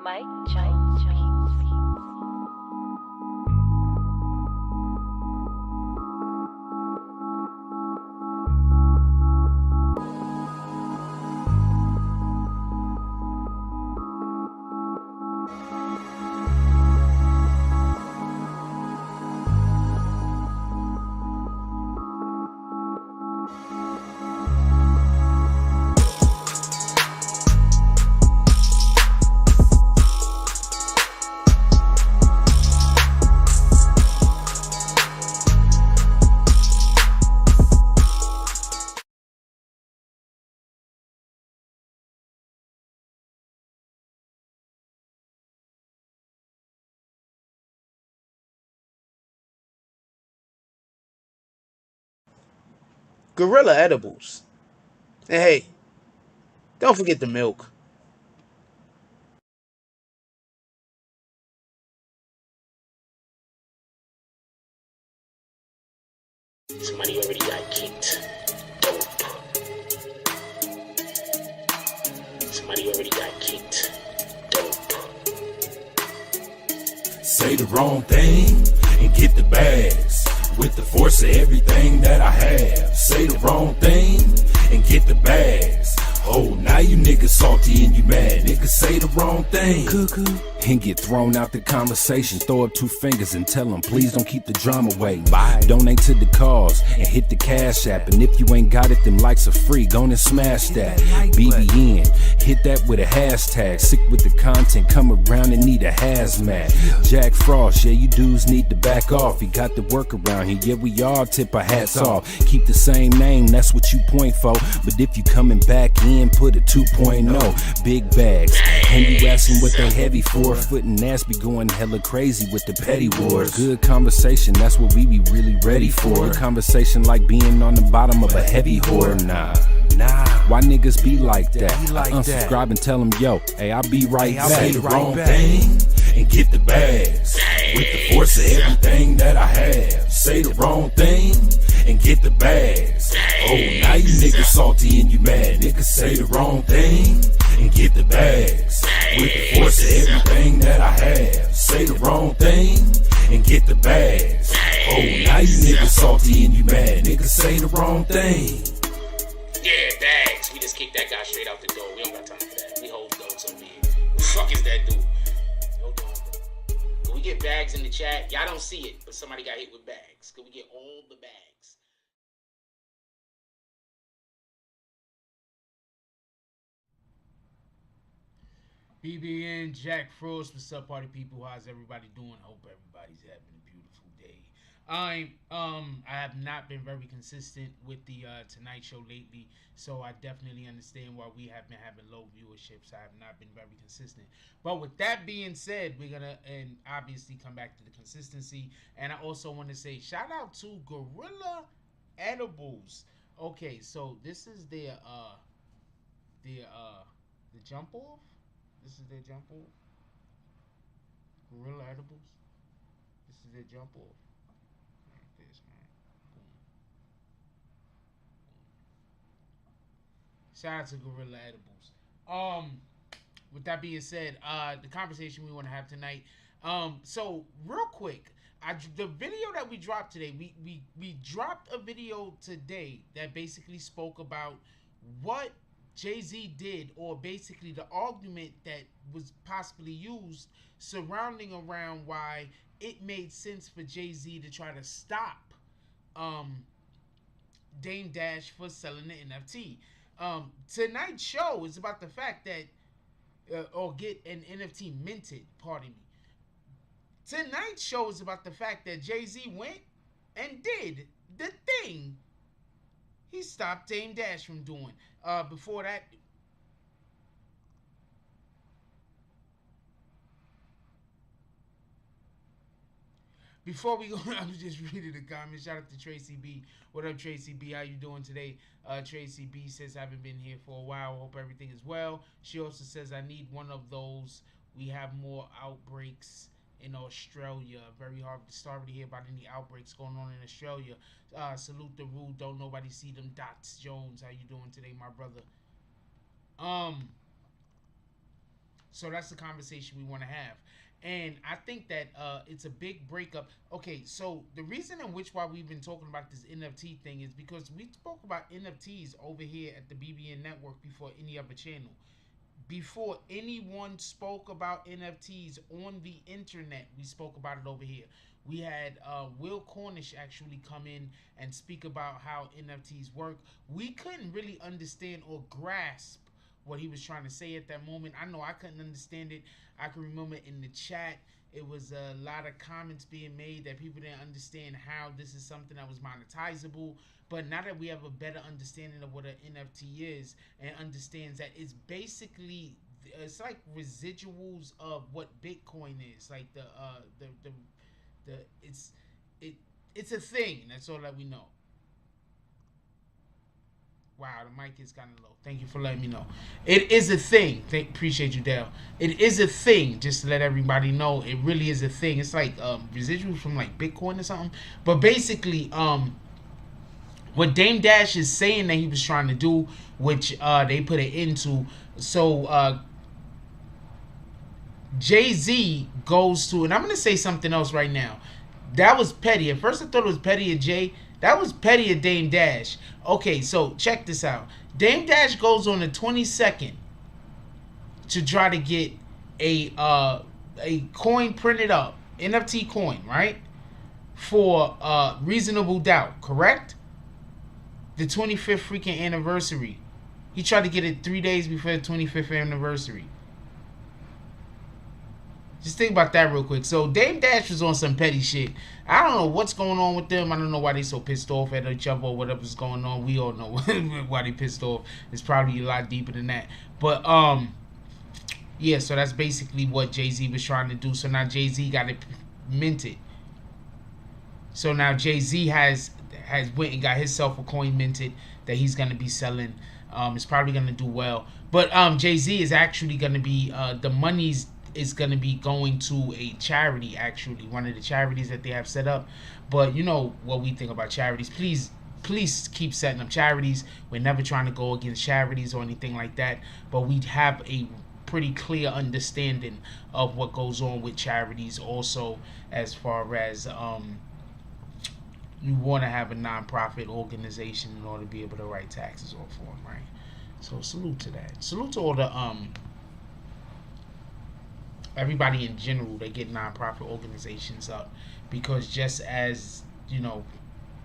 Mike Jones Beats. Gorilla edibles. And hey, don't forget the milk. Somebody already got kicked. Dope. Somebody already got kicked. Dope. Say the wrong thing and get the bags. With the force of everything that I have. Say the wrong thing and get the bags. Oh, now you niggas salty and you mad. Niggas say the wrong thing and get thrown out the conversation. Throw up two fingers and tell them, please don't keep the drama away. Bye. Donate to the cause and hit the cash app. And if you ain't got it, them likes are free. Go and smash that. BBN, hit that with a hashtag. Sick with the content, come around and need a hazmat. Jack Frost, yeah, you dudes need to back off. He got the work around here, yeah, we all tip our hats off. Keep the same name, that's what you point for. But if you coming back in, put a 2.0. Big bags, and you asking what they heavy for. Foot and ass be going hella crazy with the petty wars. Good conversation, that's what we be really ready for. Good conversation like being on the bottom of a heavy whore. Nah. Why niggas be like that? Unsubscribe and tell them, yo, hey, I'll be right back. Say the wrong thing and get the bags. With the force of everything that I have. Say the wrong thing and get the bags. Oh, now you niggas salty and you mad. Niggas say the wrong thing and get the bags. With the force of everything that I have. Say the wrong thing and get the bags. Oh, now you niggas salty and you mad. Niggas say the wrong thing. Yeah, bags. We just kicked that guy straight out the door. We don't got time for that. We hold those over here. Who the fuck is that dude? Hold on. Can we get bags in the chat? Y'all don't see it, but somebody got hit with bags. Can we get all the bags? BBN, Jack Frost, what's up, party people? How's everybody doing? Hope everybody's having a beautiful day. I have not been very consistent with the Tonight Show lately, so I definitely understand why we have been having low viewerships. I have not been very consistent. But with that being said, we're gonna and obviously come back to the consistency. And I also want to say shout out to Gorilla Edibles. Okay, so this is the jump off. This is their jump off. Gorilla Edibles. This is their jump off. Like this, man. Boom. Shout out to Gorilla Edibles. With that being said, the conversation we want to have tonight. So real quick, the video that we dropped today, we dropped a video today that basically spoke about what Jay-Z did, or basically the argument that was possibly used surrounding around why it made sense for Jay-Z to try to stop Dame Dash for selling the NFT. Tonight's show is about the fact that or get an NFT minted, pardon me. Tonight's show is about the fact that Jay-Z went and did the thing he stopped Dame Dash from doing. Before that, before we go, I was just reading the comments. Shout out to Tracy B. What up, Tracy B? How you doing today? Tracy B says, I haven't been here for a while. Hope everything is well. She also says, I need one of those. We have more outbreaks in Australia. Very hard to start to hear about any outbreaks going on in Australia. Salute the rule. Don't nobody see them dots. Jones, how you doing today, my brother? So that's the conversation we want to have. And I think that it's a big breakup. Okay, so the reason in which why we've been talking about this NFT thing is because we spoke about NFTs over here at the BBN Network before any other channel. Before anyone spoke about NFTs on the internet, we spoke about it over here. We had Will Cornish actually come in and speak about how NFTs work. We couldn't really understand or grasp what he was trying to say at that moment. I know I couldn't understand it. I can remember in the chat, it was a lot of comments being made that people didn't understand how this is something that was monetizable. But now that we have a better understanding of what an NFT is and understands that it's basically, it's like residuals of what Bitcoin is. Like it's a thing. That's all that we know. Wow, the mic is kind of low. Thank you for letting me know. It is a thing. Appreciate you, Dale. It is a thing. Just to let everybody know, it really is a thing. It's like residuals from like Bitcoin or something. But basically, what Dame Dash is saying that he was trying to do, which they put it into. So Jay-Z goes to, and I'm going to say something else right now. That was petty. At first I thought it was petty of Jay. That was petty of Dame Dash. Okay, so check this out. Dame Dash goes on the 22nd to try to get a coin printed up, NFT coin, right? For Reasonable Doubt, correct? The 25th freaking anniversary. He tried to get it 3 days before the 25th anniversary. Just think about that real quick. So Dame Dash was on some petty shit. I don't know what's going on with them. I don't know why they so pissed off at each other or whatever's going on. We all know why they pissed off. It's probably a lot deeper than that. But yeah, so that's basically what Jay-Z was trying to do. So now Jay-Z got it minted. So now Jay-Z has went and got himself a coin minted that he's gonna be selling. It's probably gonna do well. But Jay-Z is actually gonna be the money's is going to be going to a charity, actually, one of the charities that they have set up. But you know what we think about charities. Please keep setting up charities. We're never trying to go against charities or anything like that, but we have a pretty clear understanding of what goes on with charities also, as far as you want to have a non-profit organization in order to be able to write taxes off for them, right? So salute to that. Salute to all the everybody in general that get non-profit organizations up, because just as you know,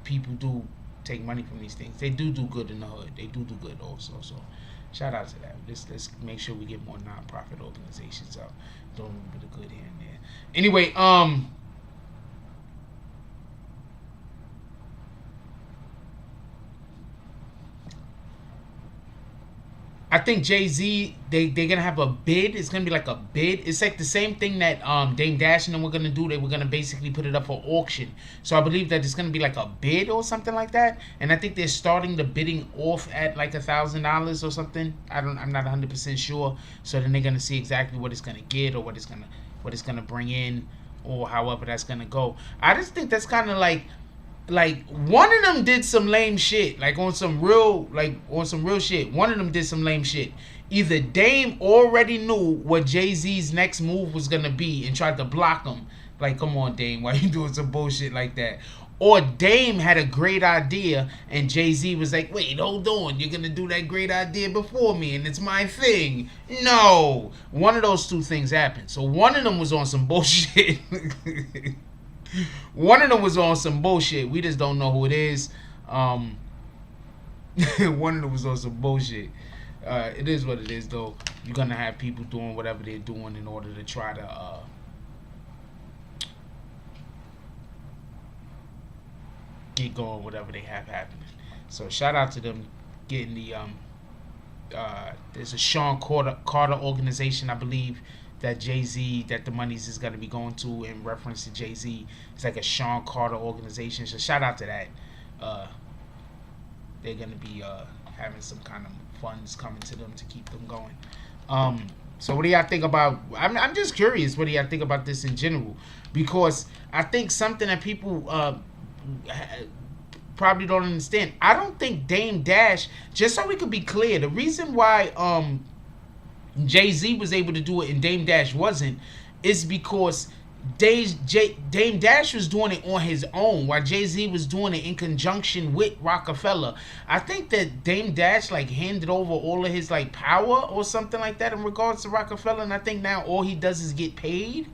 people do take money from these things, they do good in the hood. They do good also. So shout out to that. Let's make sure we get more non-profit organizations up, doing a little bit of good here and there. Anyway, I think Jay-Z, they're going to have a bid. It's going to be like a bid. It's like the same thing that Dame Dash and them were going to do. They were going to basically put it up for auction. So I believe that it's going to be like a bid or something like that. And I think they're starting the bidding off at like $1,000 or something. I'm not 100% sure. So then they're going to see exactly what it's going to get or what it's going to bring in, or however that's going to go. I just think that's kind of like one of them did some lame shit, like on some real shit. One of them did some lame shit. Either Dame already knew what Jay-Z's next move was gonna be and tried to block him. Like, come on, Dame, why you doing some bullshit like that? Or Dame had a great idea and Jay-Z was like, wait, hold on, you're gonna do that great idea before me and it's my thing. No, one of those two things happened. So one of them was on some bullshit. One of them was on some bullshit. We just don't know who it is. One of them was on some bullshit. It is what it is, though. You're going to have people doing whatever they're doing in order to try to get going, whatever they have happening. So shout out to them getting the there's a Sean Carter organization, I believe, that Jay-Z, that the monies is going to be going to in reference to Jay-Z. It's like a Sean Carter organization. So shout out to that. They're going to be having some kind of funds coming to them to keep them going. So what do y'all think about, I'm just curious, what do y'all think about this in general? Because I think something that people probably don't understand. I don't think Dame Dash, just so we could be clear, the reason why Jay-Z was able to do it and Dame Dash wasn't, is because Dame Dash was doing it on his own while Jay-Z was doing it in conjunction with Rockefeller. I think that Dame Dash like handed over all of his like power or something like that in regards to Rockefeller, and I think now all he does is get paid.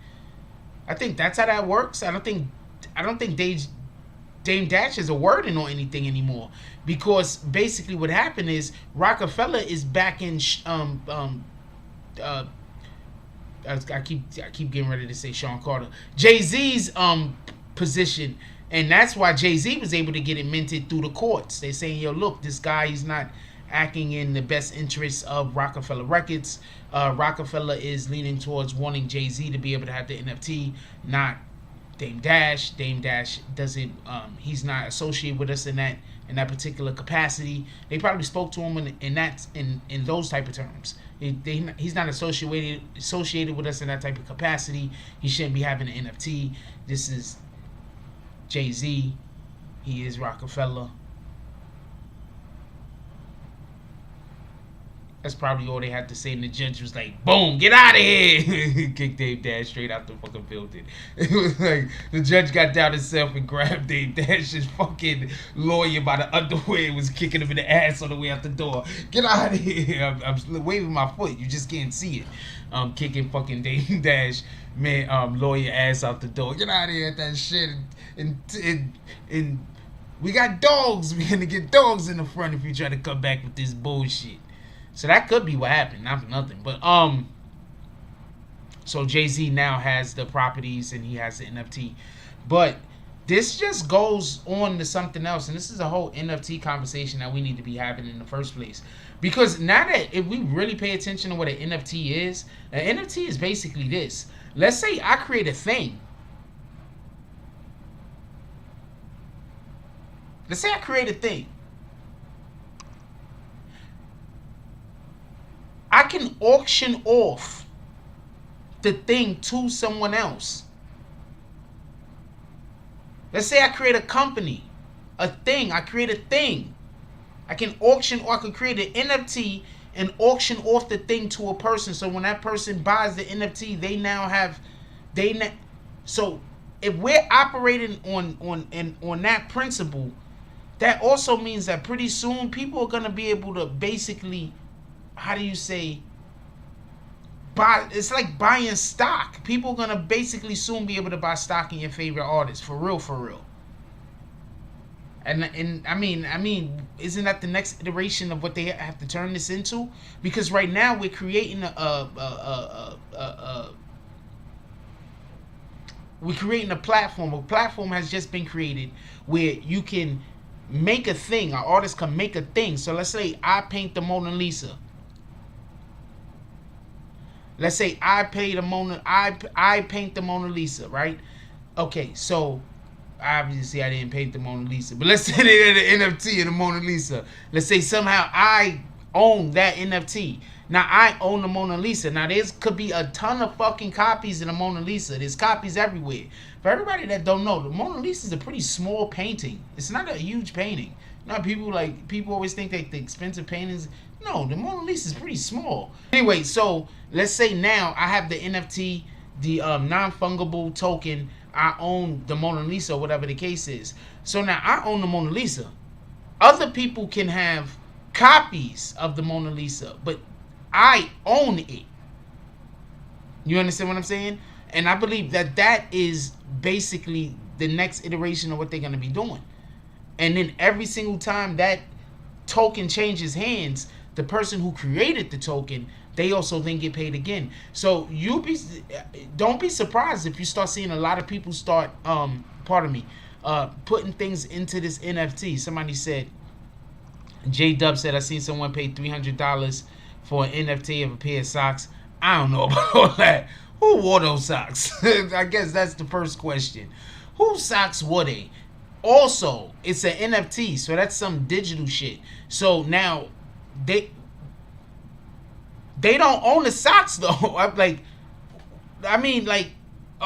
I think that's how that works. I don't think Dame Dash is a wording or anything anymore, because basically what happened is Rockefeller is back in I keep getting ready to say Sean Carter, Jay-Z's position, and that's why Jay-Z was able to get it minted through the courts. They're saying, yo, look, this guy, he's not acting in the best interests of Rockefeller Records. Rockefeller is leaning towards wanting Jay-Z to be able to have the NFT, not Dame Dash. Dame Dash doesn't, he's not associated with us in that particular capacity. They probably spoke to him in those type of terms. He's not associated with us in that type of capacity. He shouldn't be having an NFT. This is Jay-Z. He is Rockefeller. That's probably all they had to say, and the judge was like, boom, get out of here. Kicked Dame Dash straight out the fucking building. It was like, the judge got down himself and grabbed Dame Dash's fucking lawyer by the underwear and was kicking him in the ass on the way out the door. Get out of here. I'm waving my foot. You just can't see it. I'm kicking fucking Dame Dash, man, lawyer ass out the door. Get out of here with that shit. And we got dogs. We're going to get dogs in the front if you try to come back with this bullshit. So that could be what happened, not for nothing. But so Jay-Z now has the properties and he has the NFT. But this just goes on to something else, and this is a whole NFT conversation that we need to be having in the first place. Because now that if we really pay attention to what an NFT is, an NFT is basically this. Let's say I create a thing. Let's say I create a thing. I can auction off the thing to someone else. Let's say I create a company, a thing. I create a thing. I can auction, or I can create an NFT and auction off the thing to a person. So when that person buys the NFT, they now have, so if we're operating on that principle, that also means that pretty soon people are gonna be able to basically, how do you say, buy? It's like buying stock. People are gonna basically soon be able to buy stock in your favorite artist, for real, for real. And I mean, isn't that the next iteration of what they have to turn this into? Because right now we're creating a platform. A platform has just been created where you can make a thing. An artist can make a thing. So let's say I paint the Mona Lisa. Let's say I paint the Mona Lisa, right? Okay, so obviously I didn't paint the Mona Lisa, but let's say they did an NFT of the Mona Lisa. Let's say somehow I own that NFT. Now I own the Mona Lisa. Now there could be a ton of fucking copies of the Mona Lisa. There's copies everywhere. For everybody that don't know, the Mona Lisa is a pretty small painting. It's not a huge painting. Now people always think that the expensive paintings. No, the Mona Lisa is pretty small. Anyway, so let's say now I have the NFT, the non-fungible token. I own the Mona Lisa, or whatever the case is. So now I own the Mona Lisa. Other people can have copies of the Mona Lisa, but I own it. You understand what I'm saying? And I believe that that is basically the next iteration of what they're going to be doing. And then every single time that token changes hands, the person who created the token, they also then get paid again. So don't be surprised if you start seeing a lot of people start putting things into this NFT. Somebody said, J-Dub said, I seen someone pay $300 for an NFT of a pair of socks. I don't know about all that. Who wore those socks? I guess that's the first question. Whose socks were they? Also, it's an NFT, so that's some digital shit. So now they don't own the socks though. I'm like, are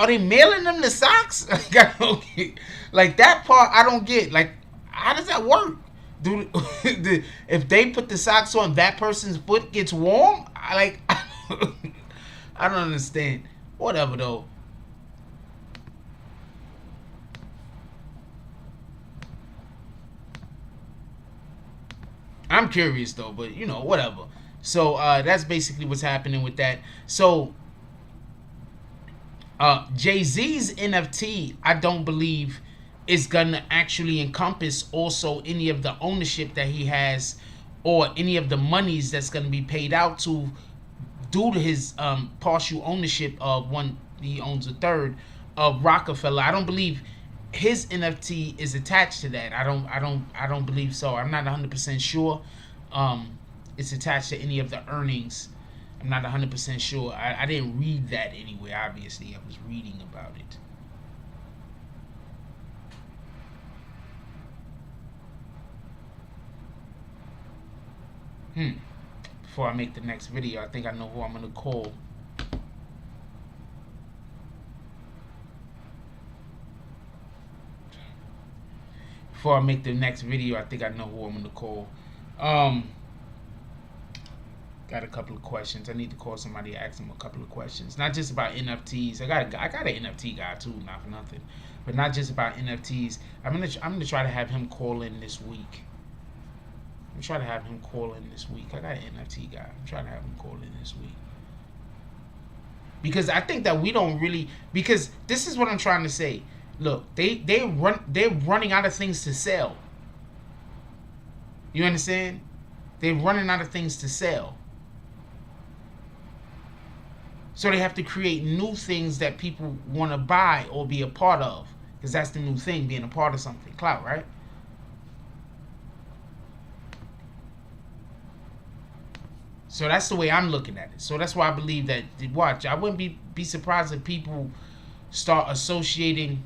they mailing them the socks? Like, I don't get, like that part I don't get. Like, how does that work? If they put the socks on, that person's foot gets warm? I I don't understand. Whatever though. I'm curious though, but you know, whatever. So that's basically what's happening with that. So Jay-Z's NFT, I don't believe is gonna actually encompass also any of the ownership that he has, or any of the monies that's gonna be paid out to due to his partial ownership of one. He owns a third of Rockefeller. I don't believe his NFT is attached to that. I don't believe so. I'm not 100% sure. It's attached to any of the earnings. I'm not 100% sure. I didn't read that anywhere. Obviously, I was reading about it. Before I make the next video, I think I know who I'm gonna call. Before I make the next video, I think I know who I'm gonna call. Got a couple of questions. I need to call somebody to ask them a couple of questions. Not just about NFTs. I got an NFT guy too, not for nothing. But not just about NFTs. I'm gonna try to have him call in this week. I'm trying to have him call in this week. I got an NFT guy. I'm trying to have him call in this week. Because I think that we don't really, because this is what I'm trying to say. Look, they're running out of things to sell. You understand? They're running out of things to sell. So they have to create new things that people want to buy or be a part of. Because that's the new thing, being a part of something. Clout, right? So that's the way I'm looking at it. So that's why I believe that, watch, I wouldn't be surprised if people start associating,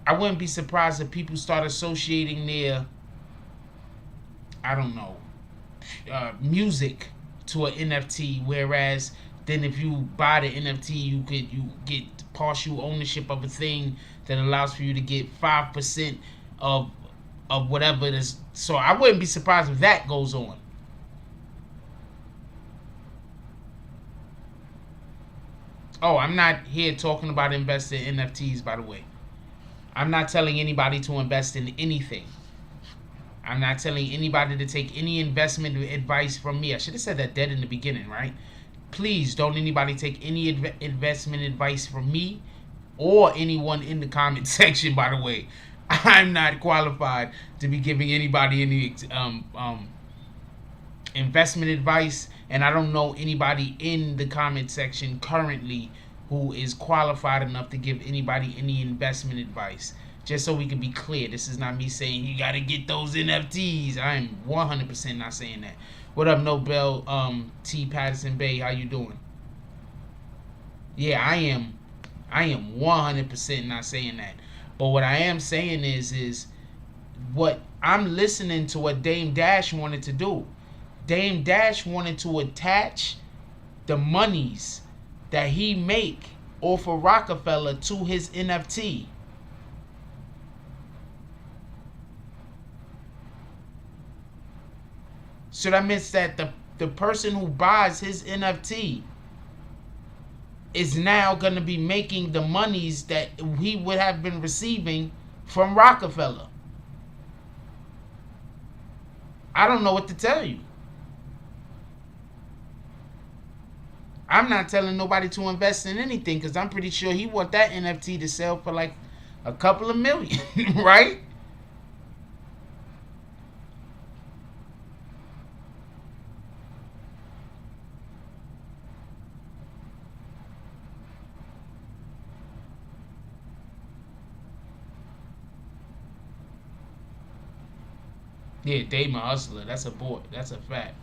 I wouldn't be surprised if people start associating their, I don't know, music to an NFT, whereas then if you buy the NFT, you get partial ownership of a thing that allows for you to get 5% of whatever it is. So I wouldn't be surprised if that goes on. Oh, I'm not here talking about investing in NFTs, by the way. I'm not telling anybody to invest in anything. I'm not telling anybody to take any investment advice from me. I should have said that dead in the beginning, right? Please don't anybody take any investment advice from me or anyone in the comment section, by the way. I'm not qualified to be giving anybody any investment advice, and I don't know anybody in the comment section currently who is qualified enough to give anybody any investment advice. Just so we can be clear, this is not me saying you gotta get those NFTs. I'm 100% not saying that. What up, Nobel T Patterson Bay? How you doing? Yeah, I am 100% not saying that. But what I am saying is what I'm listening to what Dame Dash wanted to do. Dame Dash wanted to attach the monies that he make off of Rockefeller to his NFT. So that means that the person who buys his NFT is now going to be making the monies that he would have been receiving from Rockefeller. I don't know what to tell you. I'm not telling nobody to invest in anything because I'm pretty sure he want that NFT to sell for like a couple of million, right? Yeah, Dame a hustler. That's a boy. That's a fact.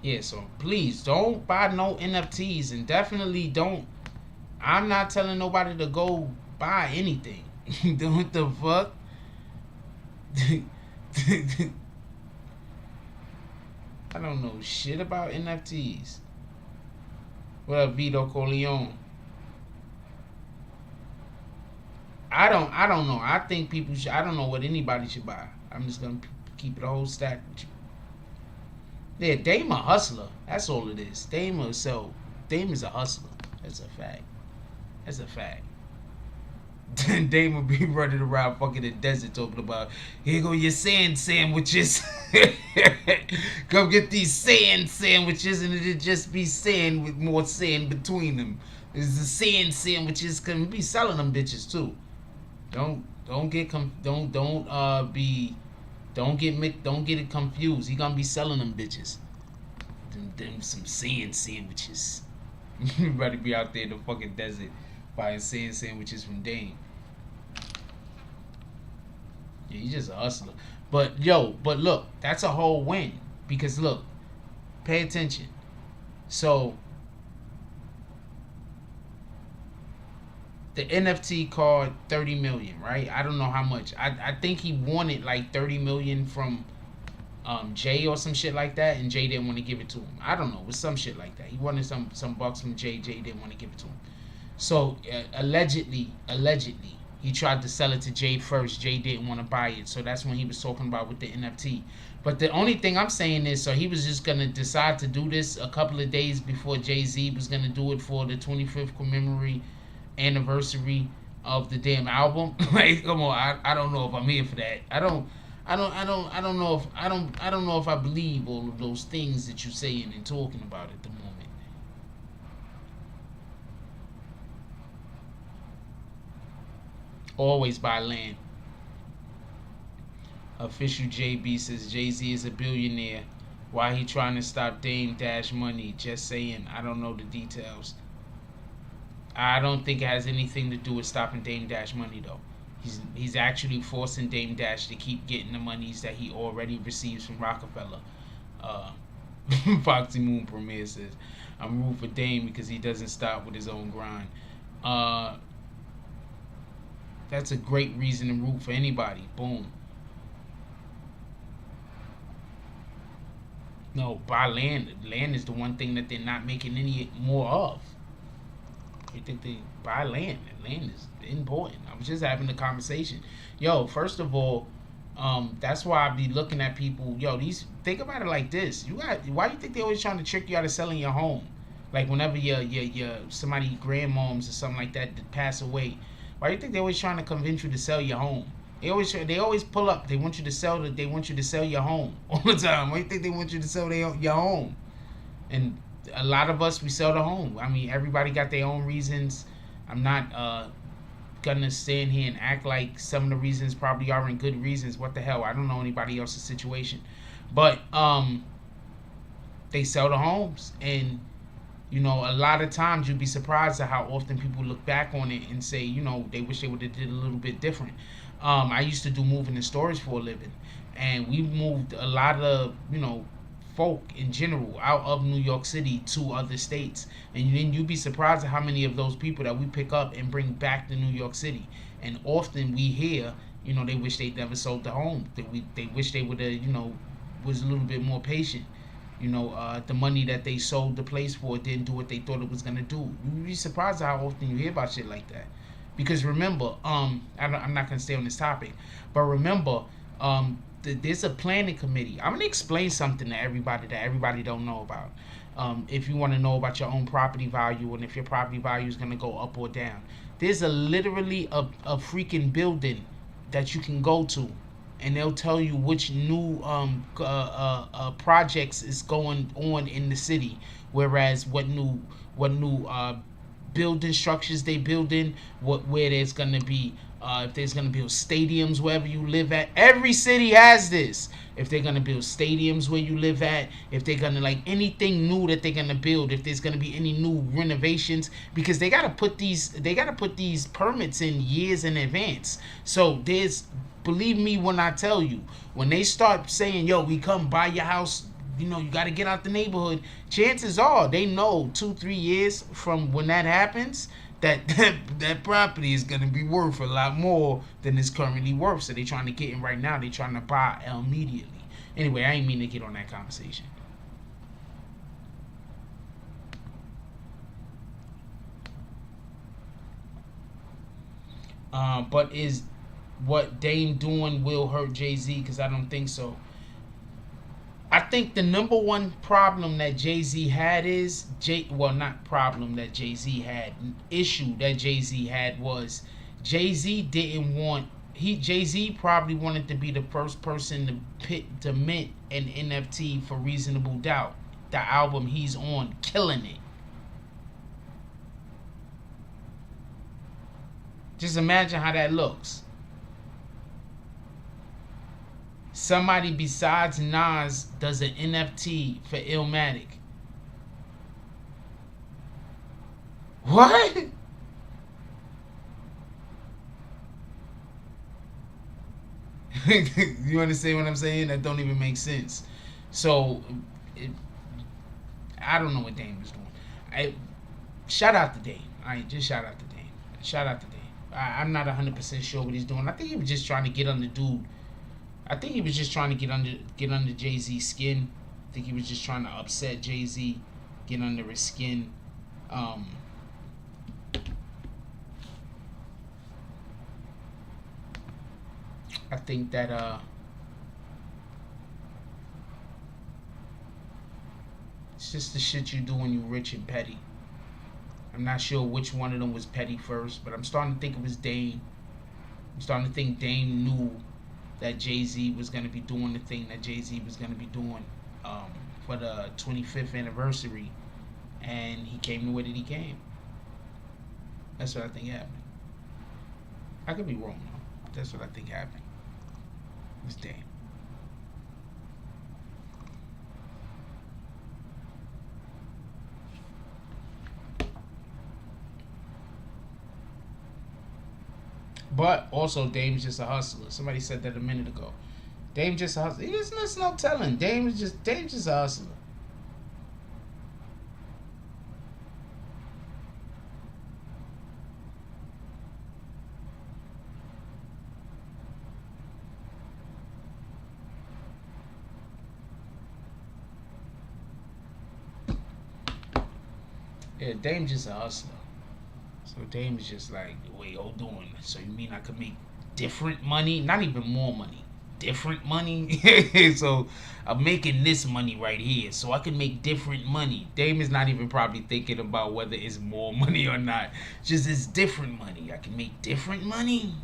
Yeah, so please don't buy no NFTs, and definitely don't. I'm not telling nobody to go buy anything. What the fuck? I don't know shit about NFTs. What up, Vito Corleone? I don't know. I think people should. I don't know what anybody should buy. I'm just gonna keep it a whole stack with you. Yeah, Dame a hustler. That's all it is. Dame is a hustler. That's a fact. That's a fact. Dame will be running around fucking the desert talking about, here go your sand sandwiches. Come get these sand sandwiches, and it'll just be sand with more sand between them. It's the sand sandwiches. Can be selling them bitches too. Don't get it confused. He gonna be selling them bitches. Them some sand sandwiches. You better be out there in the fucking desert buying sand sandwiches from Dame. Yeah, he's just a hustler. But look, that's a whole win. Because look, pay attention. So the NFT card 30 million, right? I don't know how much. I think he wanted like 30 million from Jay or some shit like that, and Jay didn't want to give it to him. I don't know, it was some shit like that. He wanted some bucks from Jay. Jay didn't want to give it to him. So allegedly, he tried to sell it to Jay first. Jay didn't want to buy it, so that's when he was talking about with the NFT. But the only thing I'm saying is, so he was just gonna decide to do this a couple of days before Jay-Z was gonna do it for the 25th commemorative anniversary of the damn album. Like, come on, I don't know if I'm here for that. I don't know if I believe all of those things that you're saying and talking about at the moment. Always buy land. Official JB says Jay-Z is a billionaire. Why he trying to stop Dame Dash money? Just saying. I don't know the details. I don't think it has anything to do with stopping Dame Dash money though. He's actually forcing Dame Dash to keep getting the monies that he already receives from Rockefeller. Foxy Moon Premier says, I'm rooting for Dame because he doesn't stop with his own grind. That's a great reason to root for anybody. Boom. No, buy land. Land is the one thing that they're not making any more of. You think they buy land? Land is important. I was just having a conversation. Yo, first of all, that's why I be looking at people. Yo, think about it like this. Why you think they always trying to trick you out of selling your home? Like whenever your somebody grandmoms or something like that pass away. Why do you think they always trying to convince you to sell your home? They always pull up. They want you to sell your home all the time. Why do you think they want you to sell your home? And a lot of us, we sell the home. I mean, everybody got their own reasons. I'm not gonna stand here and act like some of the reasons probably aren't good reasons. What the hell? I don't know anybody else's situation, but they sell the homes, and you know, a lot of times you'd be surprised at how often people look back on it and say, you know, they wish they would have did a little bit different. I used to do moving and storage for a living, and we moved a lot of, you know, folk in general out of New York City to other states, and then you'd be surprised at how many of those people that we pick up and bring back to New York City. And often we hear, you know, they wish they never sold the home. They wish they would have, you know, was a little bit more patient. You know, the money that they sold the place for didn't do what they thought it was gonna do. You'd be surprised at how often you hear about shit like that. Because remember, I'm not gonna stay on this topic, but remember, there's a planning committee. I'm gonna explain something to everybody that everybody don't know about. If you want to know about your own property value and if your property value is gonna go up or down, there's literally a freaking building that you can go to, and they'll tell you which new projects is going on in the city, whereas what new building structures they building, where there's gonna be if there's gonna build stadiums wherever you live at. Every city has this. If they're gonna build stadiums where you live at, if they're gonna like anything new that they're gonna build, if there's gonna be any new renovations, because they gotta put these permits in years in advance. So believe me when I tell you, when they start saying, yo, we come buy your house, you know, you got to get out the neighborhood, chances are they know 2-3 years from when that happens that property is going to be worth a lot more than it's currently worth. So they're trying to get in right now. They're trying to buy immediately. Anyway, I ain't mean to get on that conversation. But is what Dame doing will hurt Jay-Z? Because I don't think so. I think the number one problem that Jay-Z had is not problem that Jay-Z had, issue that Jay-Z had was Jay-Z didn't want Jay-Z probably wanted to be the first person to mint an NFT for Reasonable Doubt, the album he's on, killing it. Just imagine how that looks. Somebody besides Nas does an NFT for Illmatic. What? You understand what I'm saying? That don't even make sense. So, I don't know what Dame was doing. Shout out to Dame. Just shout out to Dame. Shout out to Dame. I'm not 100% sure what he's doing. I think he was just trying to get on the dude. I think he was just trying to get under Jay-Z's skin. I think he was just trying to upset Jay-Z, get under his skin. I think that it's just the shit you do when you rich and petty. I'm not sure which one of them was petty first, but I'm starting to think it was Dame. I'm starting to think Dame knew that Jay-Z was going to be doing the thing that Jay-Z was going to be doing for the 25th anniversary, and he came the way that he came. That's what I think happened. I could be wrong, though. That's what I think happened. It was Dame. But also, Dame's just a hustler. Somebody said that a minute ago. Dame's just a hustler. There's no telling. Dame's just a hustler. Yeah, Dame's just a hustler. So Dame is just like, wait, hold on. So you mean I could make different money? Not even more money. Different money? So I'm making this money right here. So I can make different money. Dame is not even probably thinking about whether it's more money or not. Just it's different money. I can make different money.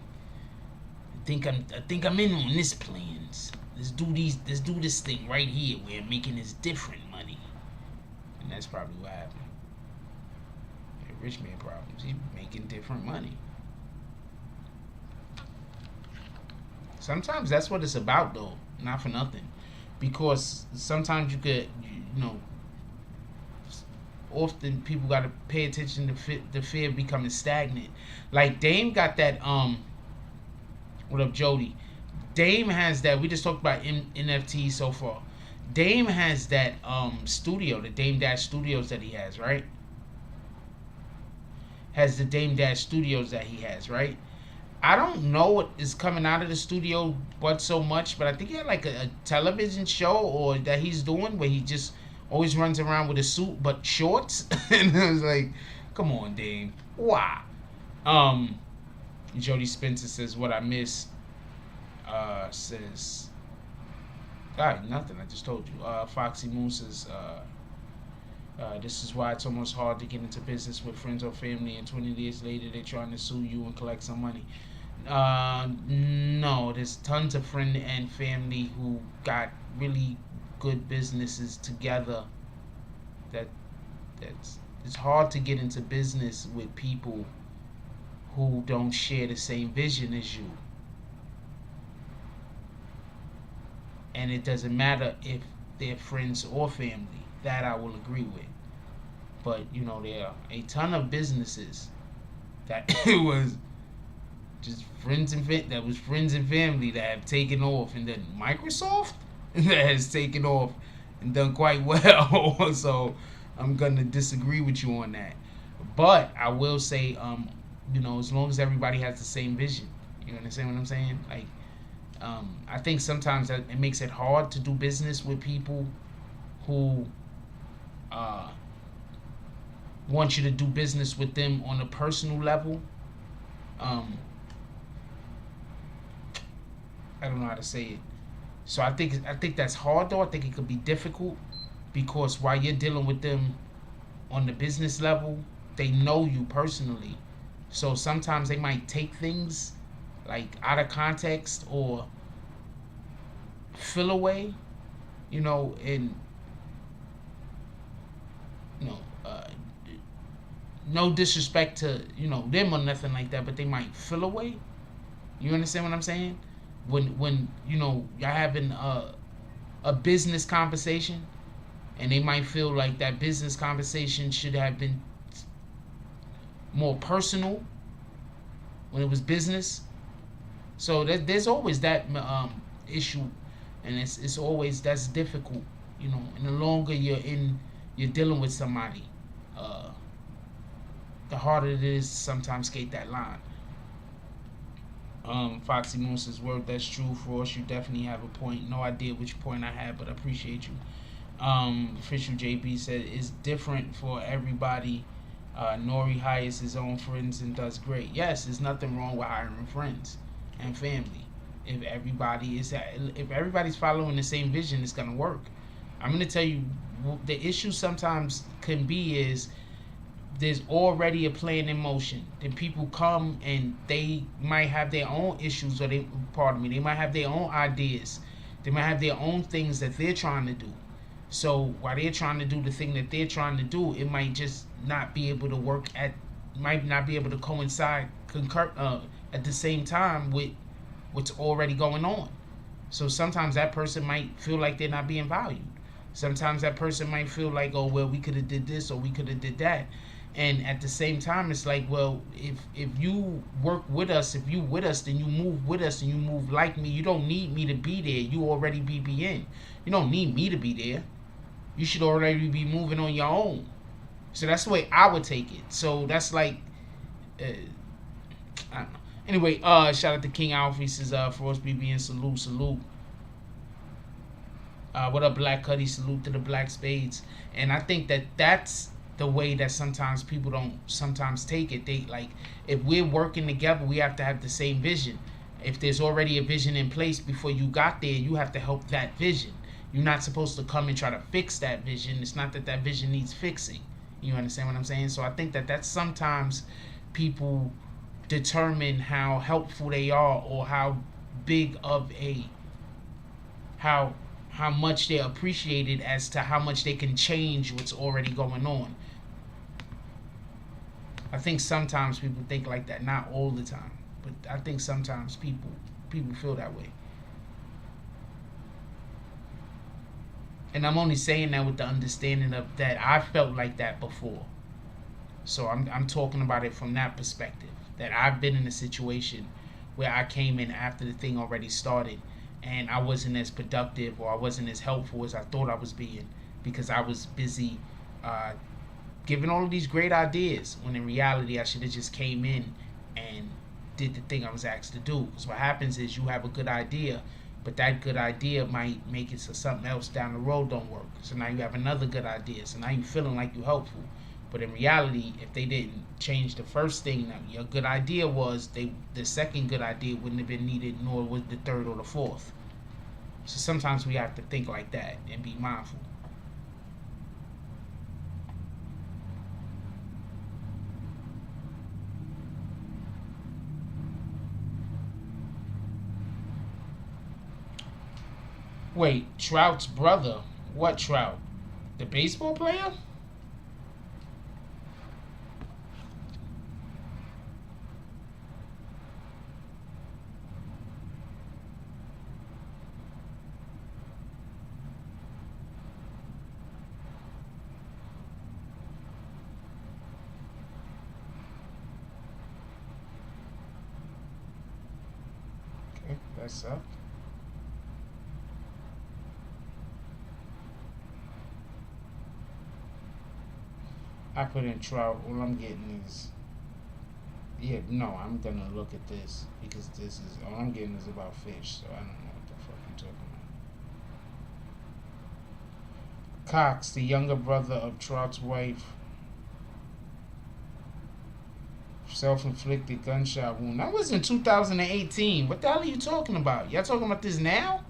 I think I'm in on this plans. Let's do this thing right here where I'm making this different money. And that's probably what happened. Rich man problems. He's making different money. Sometimes that's what it's about, though. Not for nothing. Because sometimes you could, often people got to pay attention to the fear of becoming stagnant. Like Dame got that, what up, Jody? Dame has that, we just talked about NFT so far. Dame has that studio, the Dame Dash Studios that he has, right? Has the Dame Dash Studios that he has, right? I don't know what is coming out of the studio but so much, but I think he had like a television show or that he's doing where he just always runs around with a suit but shorts. And I was like, come on, Dame. Why? Jody Spencer says, what I miss, says, nothing, I just told you. Foxy Moon says, this is why it's almost hard to get into business with friends or family, and 20 years later they're trying to sue you and collect some money. No, there's tons of friend and family who got really good businesses together. It's hard to get into business with people who don't share the same vision as you. And it doesn't matter if they're friends or family. That I will agree with. But, there are a ton of businesses that it was just friends and family that have taken off, and then Microsoft that has taken off and done quite well. So I'm gonna disagree with you on that. But I will say, as long as everybody has the same vision, you understand what I'm saying? Like, I think sometimes that it makes it hard to do business with people who want you to do business with them on a personal level. I don't know how to say it. So I think that's hard though. I think it could be difficult because while you're dealing with them on the business level, they know you personally. So sometimes they might take things like out of context or fill away, you know, and you know, no disrespect to, you know, them or nothing like that, but they might fill away. You understand what I'm saying? When you know, y'all having a business conversation, and they might feel like that business conversation should have been more personal when it was business. So there's always that issue, and it's always, that's difficult, you know. And the longer you're dealing with somebody, the harder it is to sometimes skate that line. Foxy Moon says, word, that's true. For us, you definitely have a point. No idea which point I had, but I appreciate you. Official JB said, it's different for everybody. Nori hires his own friends and does great. Yes, there's nothing wrong with hiring friends and family. If everybody's following the same vision, it's gonna work. I'm gonna tell you, the issue sometimes can be is there's already a plan in motion. Then people come and they might have their own issues, or they might have their own ideas. They might have their own things that they're trying to do. So while they're trying to do the thing that they're trying to do, it might just not be able to work might not be able to coincide at the same time with what's already going on. So sometimes that person might feel like they're not being valued. Sometimes that person might feel like, oh, well, we could have did this or we could have did that. And at the same time, it's like, well, if you work with us, if you with us, then you move with us and you move like me. You don't need me to be there. You already BBN. You don't need me to be there. You should already be moving on your own. So that's the way I would take it. So that's like, I don't know. Anyway, shout out to King Alfie, says, for us BBN, salute. What up, Black Cuddy? Salute to the Black Spades. And I think that's the way that sometimes people don't sometimes take it. They like, if we're working together, we have to have the same vision. If there's already a vision in place before you got there, you have to help that vision. You're not supposed to come and try to fix that vision. It's not that vision needs fixing. You understand what I'm saying? So I think that's sometimes people determine how helpful they are, or how big of how much they're appreciated, as to how much they can change what's already going on. I think sometimes people think like that, not all the time, but I think sometimes people feel that way. And I'm only saying that with the understanding of that I felt like that before. So I'm talking about it from that perspective, that I've been in a situation where I came in after the thing already started, and I wasn't as productive, or I wasn't as helpful as I thought I was being, because I was busy giving all of these great ideas, when in reality I should have just came in and did the thing I was asked to do. So what happens is, you have a good idea, but that good idea might make it so something else down the road don't work. So now you have another good idea. So now you're feeling like you're helpful. But in reality, if they didn't change the first thing that your good idea was, the second good idea wouldn't have been needed, nor was the third or the fourth. So sometimes we have to think like that and be mindful. Wait, Trout's brother? What Trout? The baseball player? Okay, that's up. I put in Trout. All I'm getting is, yeah, no, I'm gonna look at this, because this is, all I'm getting is about fish, so I don't know what the fuck you're talking about. Cox, the younger brother of Trout's wife, self-inflicted gunshot wound. That was in 2018. What the hell are you talking about? Y'all talking about this now?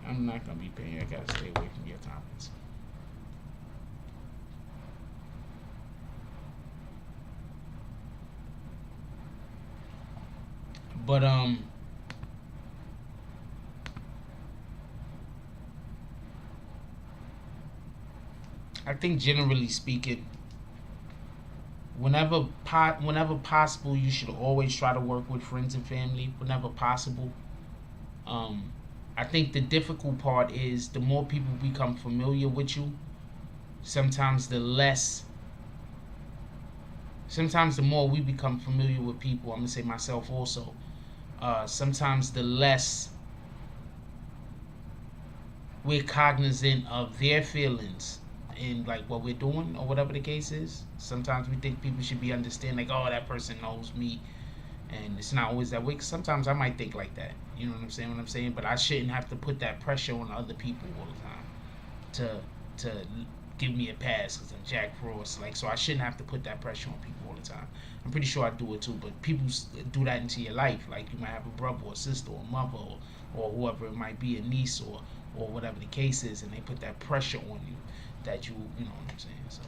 I'm not gonna be paying you. I gotta stay away from your comments. But I think generally speaking, whenever possible, you should always try to work with friends and family. Whenever possible. I think the difficult part is the more people become familiar with you, sometimes the more we become familiar with people, I'm gonna say myself also, sometimes the less we're cognizant of their feelings in like what we're doing or whatever the case is. Sometimes we think people should be understanding, like, oh, that person knows me, and it's not always that way. 'Cause sometimes I might think like that. You know what I'm saying? But I shouldn't have to put that pressure on other people all the time to give me a pass because I'm Jack Frost. Like, so I shouldn't have to put that pressure on people all the time. I'm pretty sure I do it too, but people do that into your life. Like, you might have a brother or a sister or a mother or whoever it might be, a niece or whatever the case is, and they put that pressure on you that you know what I'm saying? So.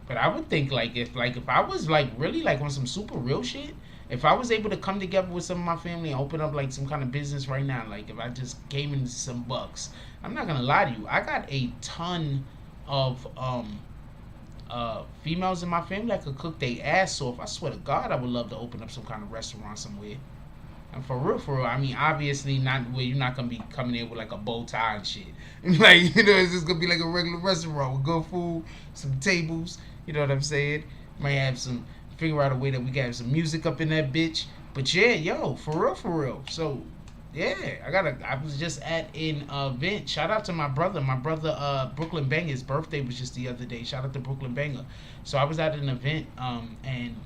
But I would think if I was like really like on some super real shit, if I was able to come together with some of my family and open up like some kind of business right now, like if I just gave in some bucks, I'm not gonna lie to you, I got a ton of females in my family that could cook their ass off. I swear to God, I would love to open up some kind of restaurant somewhere. And for real, I mean, obviously not where you're not gonna be coming in with like a bow tie and shit. Like, you know, it's just gonna be like a regular restaurant with good food, some tables. You know what I'm saying? Might have figure out a way that we can have some music up in that bitch. But yeah, yo, for real. So, yeah, I was just at an event. Shout out to my brother. Brooklyn Banger's birthday was just the other day. Shout out to Brooklyn Banger. So I was at an event, and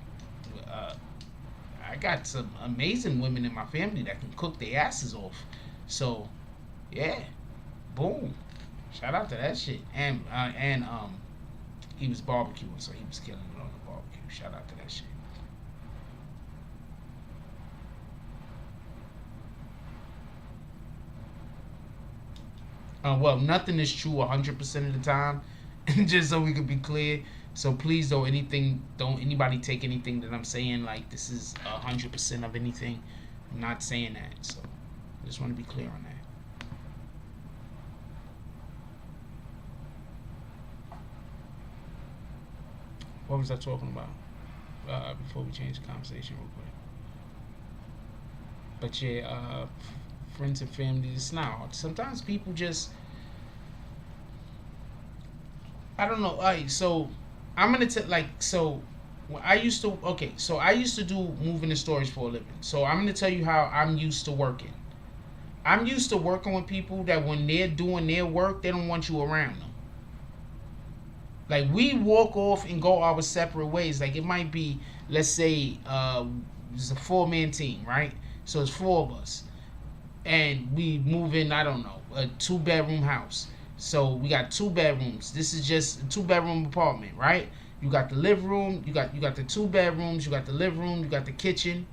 I got some amazing women in my family that can cook their asses off. So, yeah, boom. Shout out to that shit. And he was barbecuing, so he was killing it on the barbecue. Shout out to that shit. Well, nothing is true 100% of the time, just so we can be clear. So please don't anybody take anything that I'm saying like this is 100% of anything. I'm not saying that. So I just want to be clear on that. What was I talking about? Before we change the conversation real quick. But yeah, friends and family, it's not hard. Sometimes people just, I don't know. Alright, so I'm gonna I used to do moving and storage for a living. So I'm gonna tell you how I'm used to working. I'm used to working with people that when they're doing their work, they don't want you around them. Like, we walk off and go our separate ways. Like, it might be, let's say, it's a 4-man team, right? So it's 4 of us. And we move in, I don't know, a 2-bedroom house. So we got 2 bedrooms. This is just a 2-bedroom apartment, right? You got the living room, you got the 2 bedrooms, you got the living room, you got the kitchen.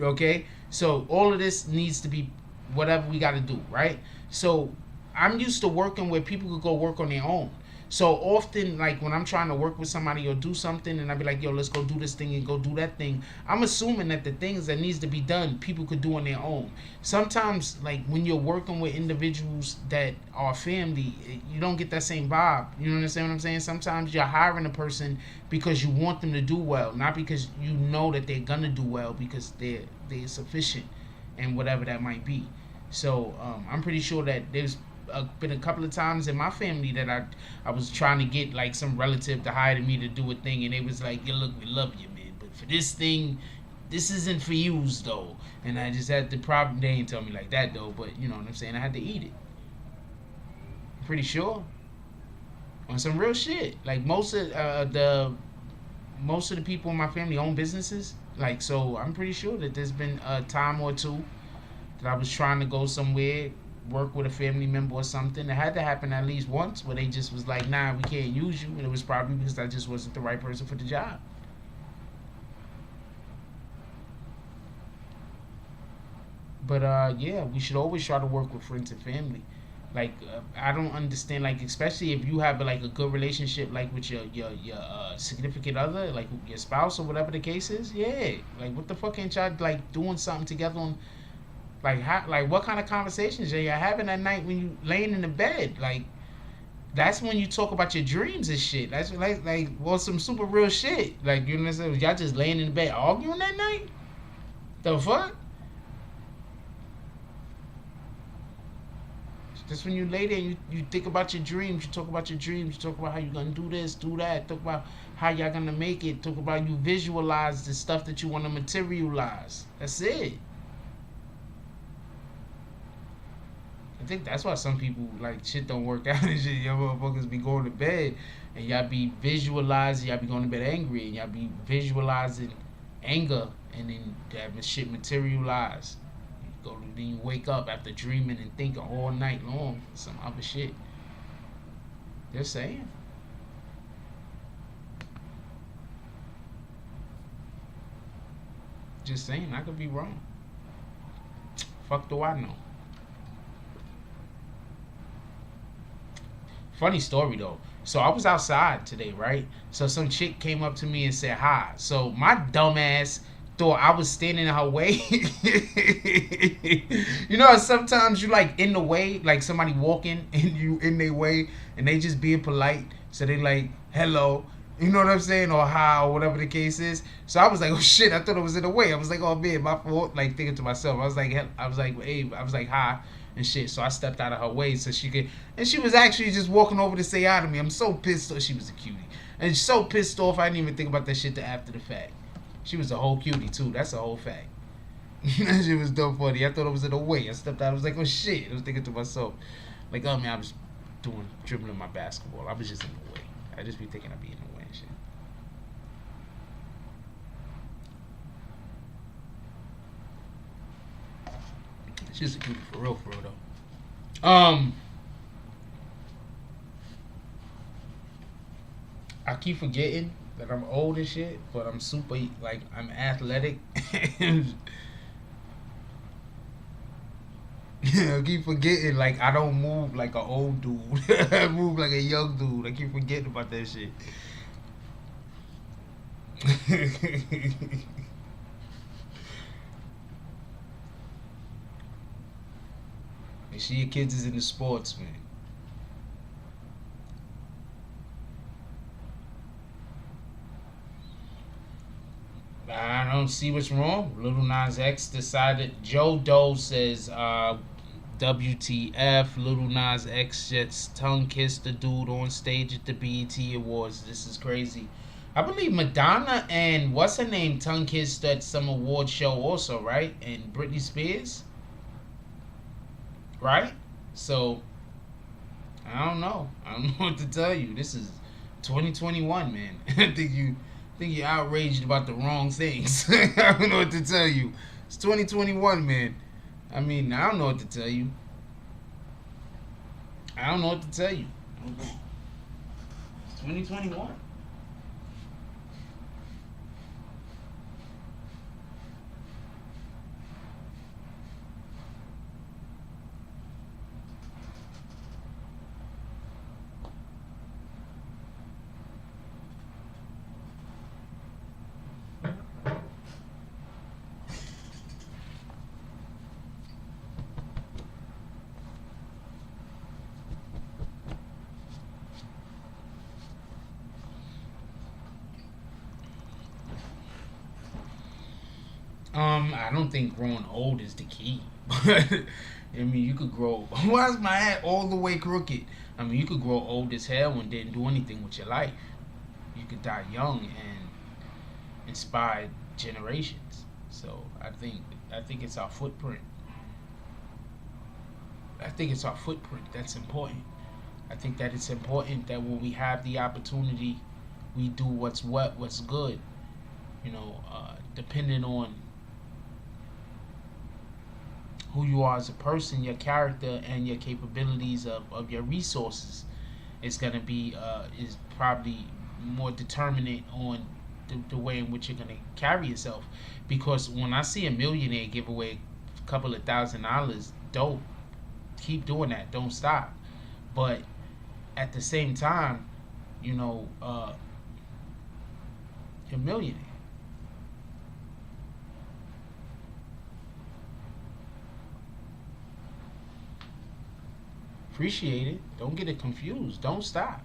Okay? So all of this needs to be whatever we got to do, right? So I'm used to working where people could go work on their own. So often, like, when I'm trying to work with somebody or do something, and I be like, yo, let's go do this thing and go do that thing, I'm assuming that the things that needs to be done, people could do on their own. Sometimes, like, when you're working with individuals that are family, you don't get that same vibe. You understand what I'm saying? Sometimes you're hiring a person because you want them to do well, not because you know that they're gonna do well, because they're sufficient and whatever that might be. So I'm pretty sure that there's been a couple of times in my family that I was trying to get like some relative to hire me to do a thing, and they was like, yo, look, we love you, man, but for this thing, this isn't for yous though. And I just had the problem. They ain't tell me like that though, but you know what I'm saying, I had to eat it. I'm pretty sure on some real shit. Like, most of the people in my family own businesses. Like, so I'm pretty sure that there's been a time or two that I was trying to go somewhere, work with a family member or something. It had to happen at least once where they just was like, nah, we can't use you. And it was probably because I just wasn't the right person for the job. But yeah, we should always try to work with friends and family. Like I don't understand, like especially if you have like a good relationship, like with your significant other, like your spouse or whatever the case is. Yeah, like what the fuck ain't y'all like doing something together on like like what kind of conversations are y'all having at night when you laying in the bed? Like that's when you talk about your dreams and shit. That's like well some super real shit. Like you know what I'm saying? Y'all just laying in the bed arguing that night? The fuck? Just when you lay there and you think about your dreams, you talk about your dreams, you talk about how you're gonna do this, do that, talk about how y'all gonna make it, talk about you visualize the stuff that you wanna materialize. That's it. I think that's why some people like shit don't work out and shit. Y'all motherfuckers be going to bed and y'all be visualizing, y'all be going to bed angry and y'all be visualizing anger and then that shit materialize. Then you wake up after dreaming and thinking all night long some other shit. Just saying. Just saying, I could be wrong. Fuck do I know? Funny story though. So I was outside today, right? So some chick came up to me and said hi. So my dumb ass thought I was standing in her way. You know, sometimes you like in the way, like somebody walking and you in their way and they just being polite. So they like, hello, you know what I'm saying? Or hi, or whatever the case is. So I was like, oh shit, I thought it was in the way. I was like, oh man, my fault. Like thinking to myself, I was like, hey, I was like, hi and shit. So I stepped out of her way so she could, and she was actually just walking over to say hi to me. I'm so pissed off. She was a cutie. And so pissed off, I didn't even think about that shit till after the fact. She was a whole cutie too. That's a whole fact. That shit was dumb funny. I thought it was in the way. I stepped out. I was like, oh shit. I was thinking to myself, like, oh man, I was dribbling my basketball. I was just in the way. I just be thinking I'd be in the way and shit. She's a cutie for real though. I keep forgetting that I'm old and shit, but I'm super, like, I'm athletic. I keep forgetting, like, I don't move like an old dude. I move like a young dude. I keep forgetting about that shit. And she your kids is in the sports, man. I don't see what's wrong. Little Nas X decided. Joe Doe says, WTF, Little Nas X just tongue kissed the dude on stage at the BET Awards. This is crazy. I believe Madonna and what's her name tongue kissed at some award show also, right? And Britney Spears, right? So I don't know. I don't know what to tell you. This is 2021, man. I think you're outraged about the wrong things. I don't know what to tell you. It's 2021, man. I mean, I don't know what to tell you. I don't know what to tell you. It's 2021. I don't think growing old is the key. I mean, you could grow. Why is my hat all the way crooked? I mean, you could grow old as hell and didn't do anything with your life. You could die young and inspire generations. So I think it's our footprint. I think it's our footprint that's important. I think that it's important that when we have the opportunity, we do what's good. You know, depending on who you are as a person, your character, and your capabilities of your resources is gonna be is probably more determinant on the way in which you're gonna carry yourself. Because when I see a millionaire give away couple of $1,000, dope. Keep doing that. Don't stop. But at the same time, you know, you're a millionaire. Appreciate it. Don't get it confused. Don't stop.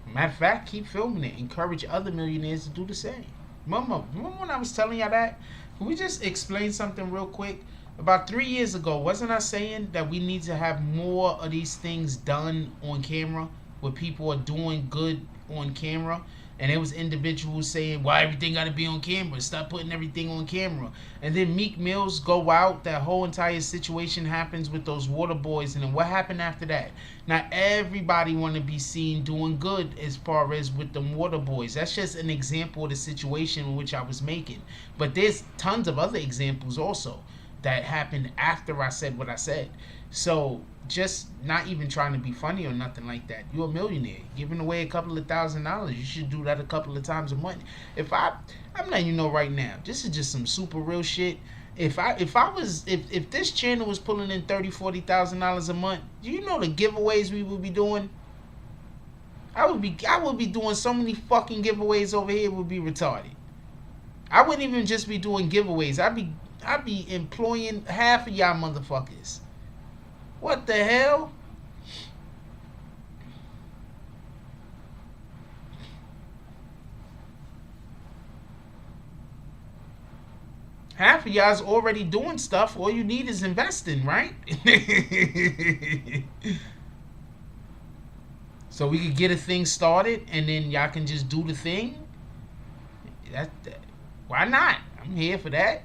Matter of fact, keep filming it. Encourage other millionaires to do the same. Remember when I was telling y'all that? Can we just explain something real quick? About 3 years ago, wasn't I saying that we need to have more of these things done on camera, where people are doing good on camera? And there was individuals saying, why everything gotta be on camera? Stop putting everything on camera. And then Meek Mills go out, that whole entire situation happens with those water boys, and then what happened after that? Not everybody wanna be seen doing good as far as with the water boys. That's just an example of the situation in which I was making. But there's tons of other examples also that happened after I said what I said. So just not even trying to be funny or nothing like that. You're a millionaire, giving away a couple of $1,000. You should do that a couple of times a month. I'm letting you know right now, this is just some super real shit. If this channel was pulling in $30,000-$40,000 a month, do you know the giveaways we would be doing? I would be doing so many fucking giveaways over here, it would be retarded. I wouldn't even just be doing giveaways. I'd be employing half of y'all motherfuckers. What the hell? Half of y'all's already doing stuff. All you need is investing, right? So we could get a thing started, and then y'all can just do the thing. Why not? I'm here for that.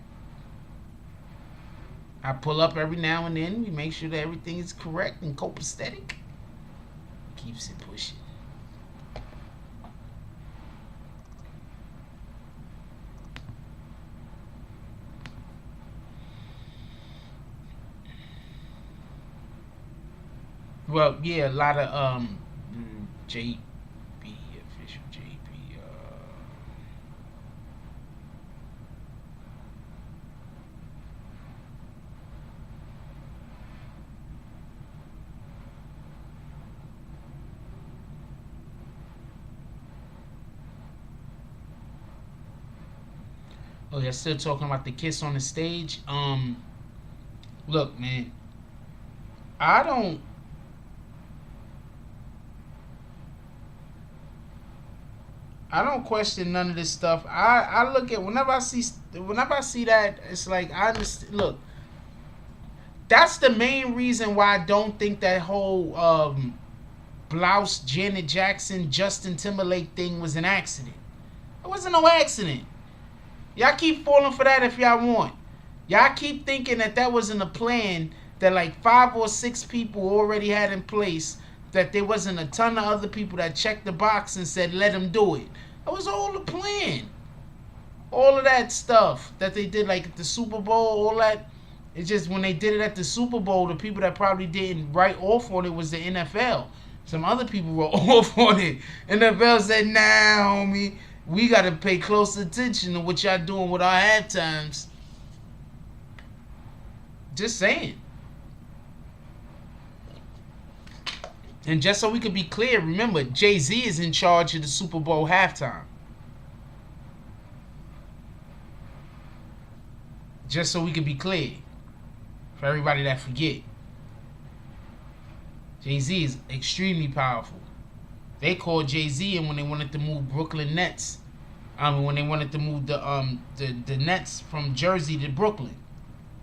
I pull up every now and then. We make sure that everything is correct and copacetic. Keeps it pushing. Well, yeah, a lot of JB official JB. Oh, they're still talking about the kiss on the stage. Look, man, I don't question none of this stuff. I look at whenever I see that, it's like I understand. Look, that's the main reason why I don't think that whole blouse Janet Jackson Justin Timberlake thing was an accident. It wasn't no accident. Y'all keep falling for that if y'all want. Y'all keep thinking that wasn't a plan that like 5 or 6 people already had in place, that there wasn't a ton of other people that checked the box and said, let them do it. That was all a plan. All of that stuff that they did, like at the Super Bowl, all that. It's just when they did it at the Super Bowl, the people that probably didn't write off on it was the NFL. Some other people wrote off on it. NFL said, nah, homie, we got to pay close attention to what y'all doing with our halftimes. Just saying. And just so we can be clear, remember, Jay-Z is in charge of the Super Bowl halftime. Just so we can be clear. For everybody that forget. Jay-Z is extremely powerful. They called Jay-Z in when they wanted to move Brooklyn Nets. When they wanted to move the Nets from Jersey to Brooklyn.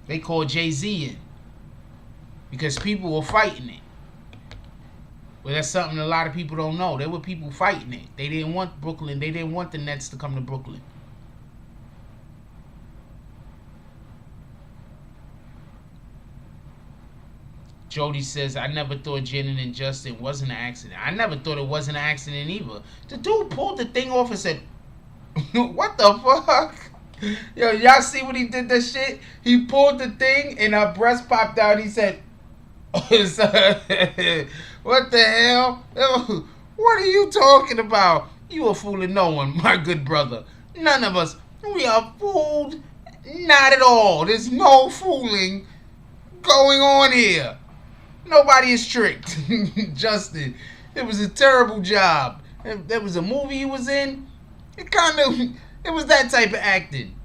They called Jay-Z in. Because people were fighting it. Well, that's something a lot of people don't know. There were people fighting it. They didn't want Brooklyn. They didn't want the Nets to come to Brooklyn. Jody says, I never thought Janet and Justin wasn't an accident. I never thought it wasn't an accident either. The dude pulled the thing off and said, what the fuck? Yo, y'all see when he did that shit? He pulled the thing and her breast popped out. He said, what the hell? What are you talking about? You are fooling no one, my good brother. None of us. We are fooled Not at all. There's no fooling going on here. Nobody is tricked. Justin, it was a terrible job. There was a movie he was in. It was that type of acting.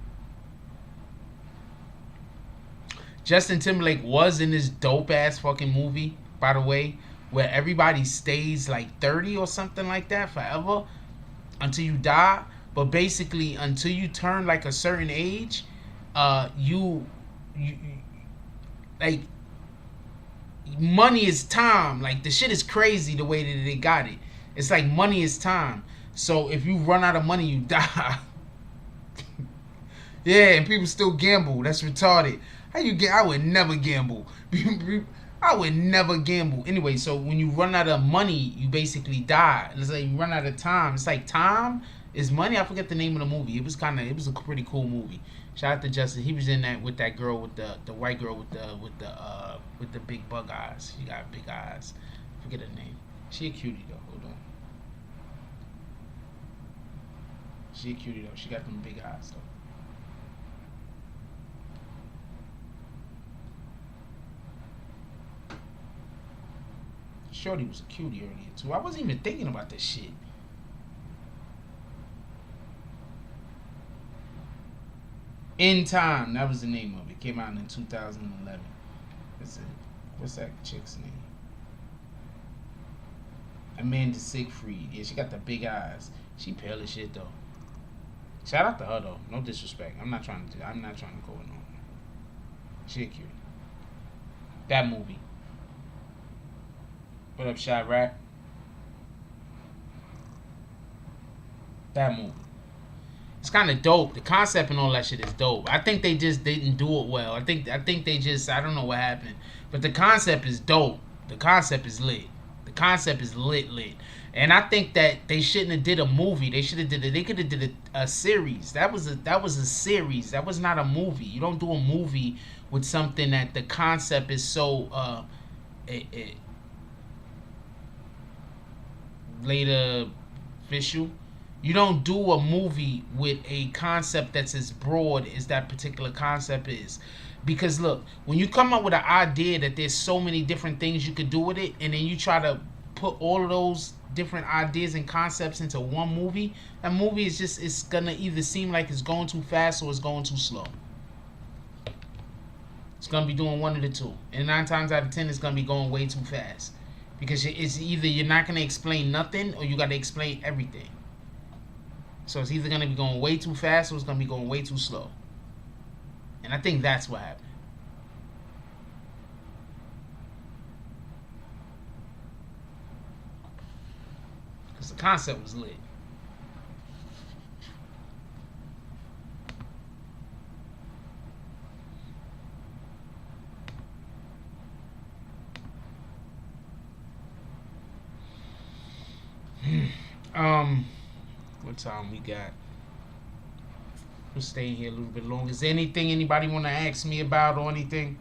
Justin Timberlake was in this dope ass fucking movie, by the way, where everybody stays like 30 or something like that forever until you die. But basically, until you turn like a certain age, you like, money is time. Like, the shit is crazy the way that they got it. It's like money is time. So if you run out of money, you die. Yeah, and people still gamble. That's retarded. How you get? I would never gamble. I would never gamble. Anyway, so when you run out of money, you basically die. It's like you run out of time. It's like time is money. I forget the name of the movie. It was a pretty cool movie. Shout out to Justin. He was in that with that girl with the white girl with the big bug eyes. She got big eyes. I forget her name. She a cutie though. Hold on. She a cutie though. She got them big eyes though. Shorty was a cutie earlier too. I wasn't even thinking about this shit. In Time, that was the name of it. Came out in 2011. What's that chick's name? Amanda Siegfried. Yeah, she got the big eyes. She pale as shit though. Shout out to her though. No disrespect. I'm not trying to go in on. She a cutie. That movie. What up, Shot Rat? That movie. It's kind of dope. The concept and all that shit is dope. I think they just didn't do it well. I think they just, I don't know what happened. But the concept is dope. The concept is lit. The concept is lit. And I think that they shouldn't have did a movie. They should have did it. They could have did a series. That was a series. That was not a movie. You don't do a movie with something that the concept is so later visual. You don't do a movie with a concept that's as broad as that particular concept is. Because look, when you come up with an idea that there's so many different things you could do with it, and then you try to put all of those different ideas and concepts into one movie, that movie is just, it's gonna either seem like it's going too fast or it's going too slow. It's gonna be doing one of the two. And 9 times out of 10, it's gonna be going way too fast. Because it's either you're not going to explain nothing or you got to explain everything. So it's either going to be going way too fast or it's going to be going way too slow. And I think that's what happened. Because the concept was lit. What time we got? We're staying here a little bit longer. Is there anything anybody want to ask me about or anything?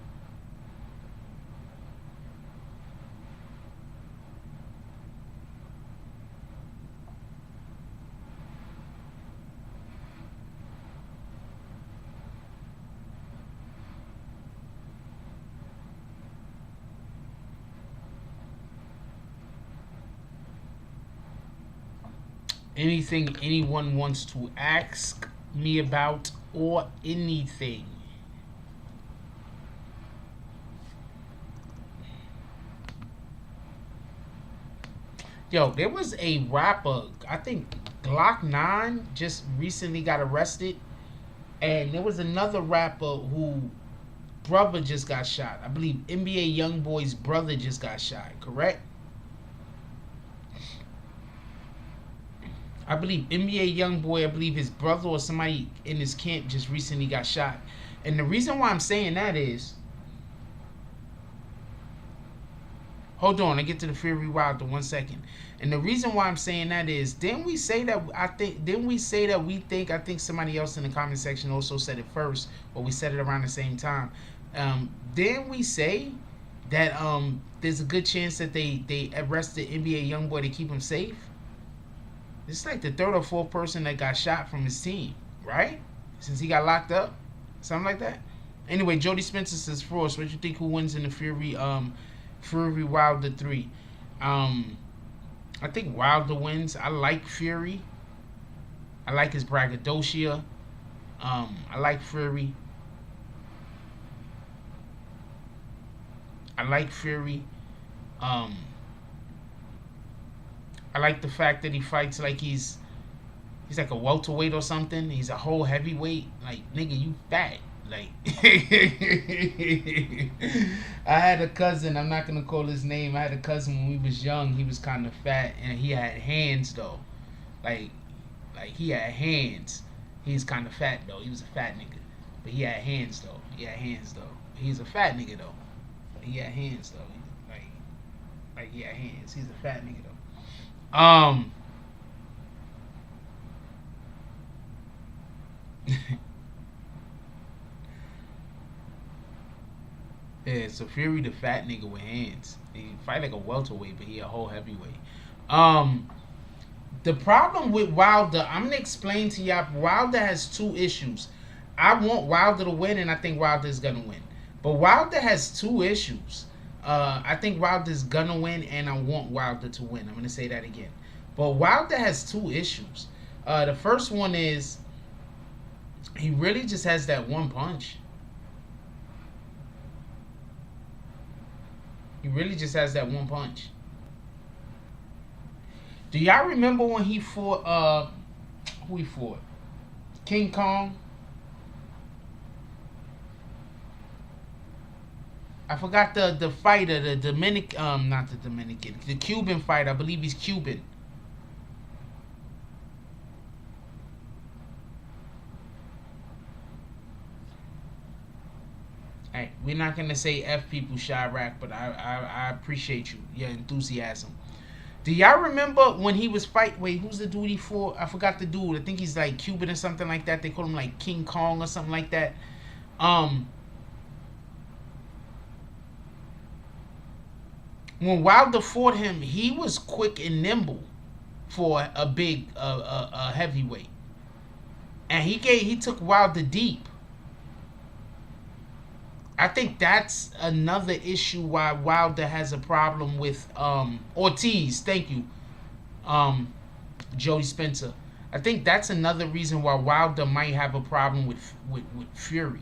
Anything anyone wants to ask me about or anything? Yo, there was a rapper, I think Glock 9 just recently got arrested. And there was another rapper who brother just got shot. I believe NBA Youngboy's brother just got shot, correct? I believe NBA Youngboy, I believe his brother or somebody in his camp just recently got shot. And the reason why I'm saying that is, hold on, I get to the Fury Wilder 1 second. And the reason why I'm saying that is, didn't we say that I think somebody else in the comment section also said it first, or we said it around the same time. Didn't we say that there's a good chance that they arrested NBA Youngboy to keep him safe? It's like the 3rd or 4th person that got shot from his team, right? Since he got locked up. something like that. Anyway, Jody Spencer says, Frost, what you think who wins in the Fury Wilder 3? I think Wilder wins. I like Fury. I like his braggadocio. I like Fury. I like Fury. I like the fact that he fights like he's like a welterweight or something. He's a whole heavyweight. Like, nigga, you fat. Like, I had a cousin, I'm not gonna call his name. I had a cousin when we was young. He was kind of fat and he had hands though. Like he had hands. He's kind of fat though. He was a fat nigga, but he had hands though. He's a fat nigga though. He had hands though. Like he had hands. He's a fat nigga though. Yeah, so Fury the fat nigga with hands. He fight like a welterweight, but he a whole heavyweight. The problem with Wilder, I'm gonna explain to y'all. Wilder has two issues. I want Wilder to win, and I think Wilder is gonna win. But Wilder has two issues. I think Wilder's gonna win, and I want Wilder to win. I'm gonna say that again. But Wilder has two issues. The first one is he really just has that one punch. He really just has that one punch. Do y'all remember when he fought who he fought? King Kong? I forgot the fighter, the not the Dominican, the Cuban fighter. I believe he's Cuban. Hey, we're not gonna say F people, Chirac, but I appreciate you, your enthusiasm. Do y'all remember when he was fight? Wait, who's the dude he fought? I forgot the dude. I think he's like Cuban or something like that. They call him like King Kong or something like that. When Wilder fought him, he was quick and nimble for a big heavyweight, and he took Wilder deep. I think that's another issue why Wilder has a problem with Ortiz. Thank you, Jody Spencer. I think that's another reason why Wilder might have a problem with Fury.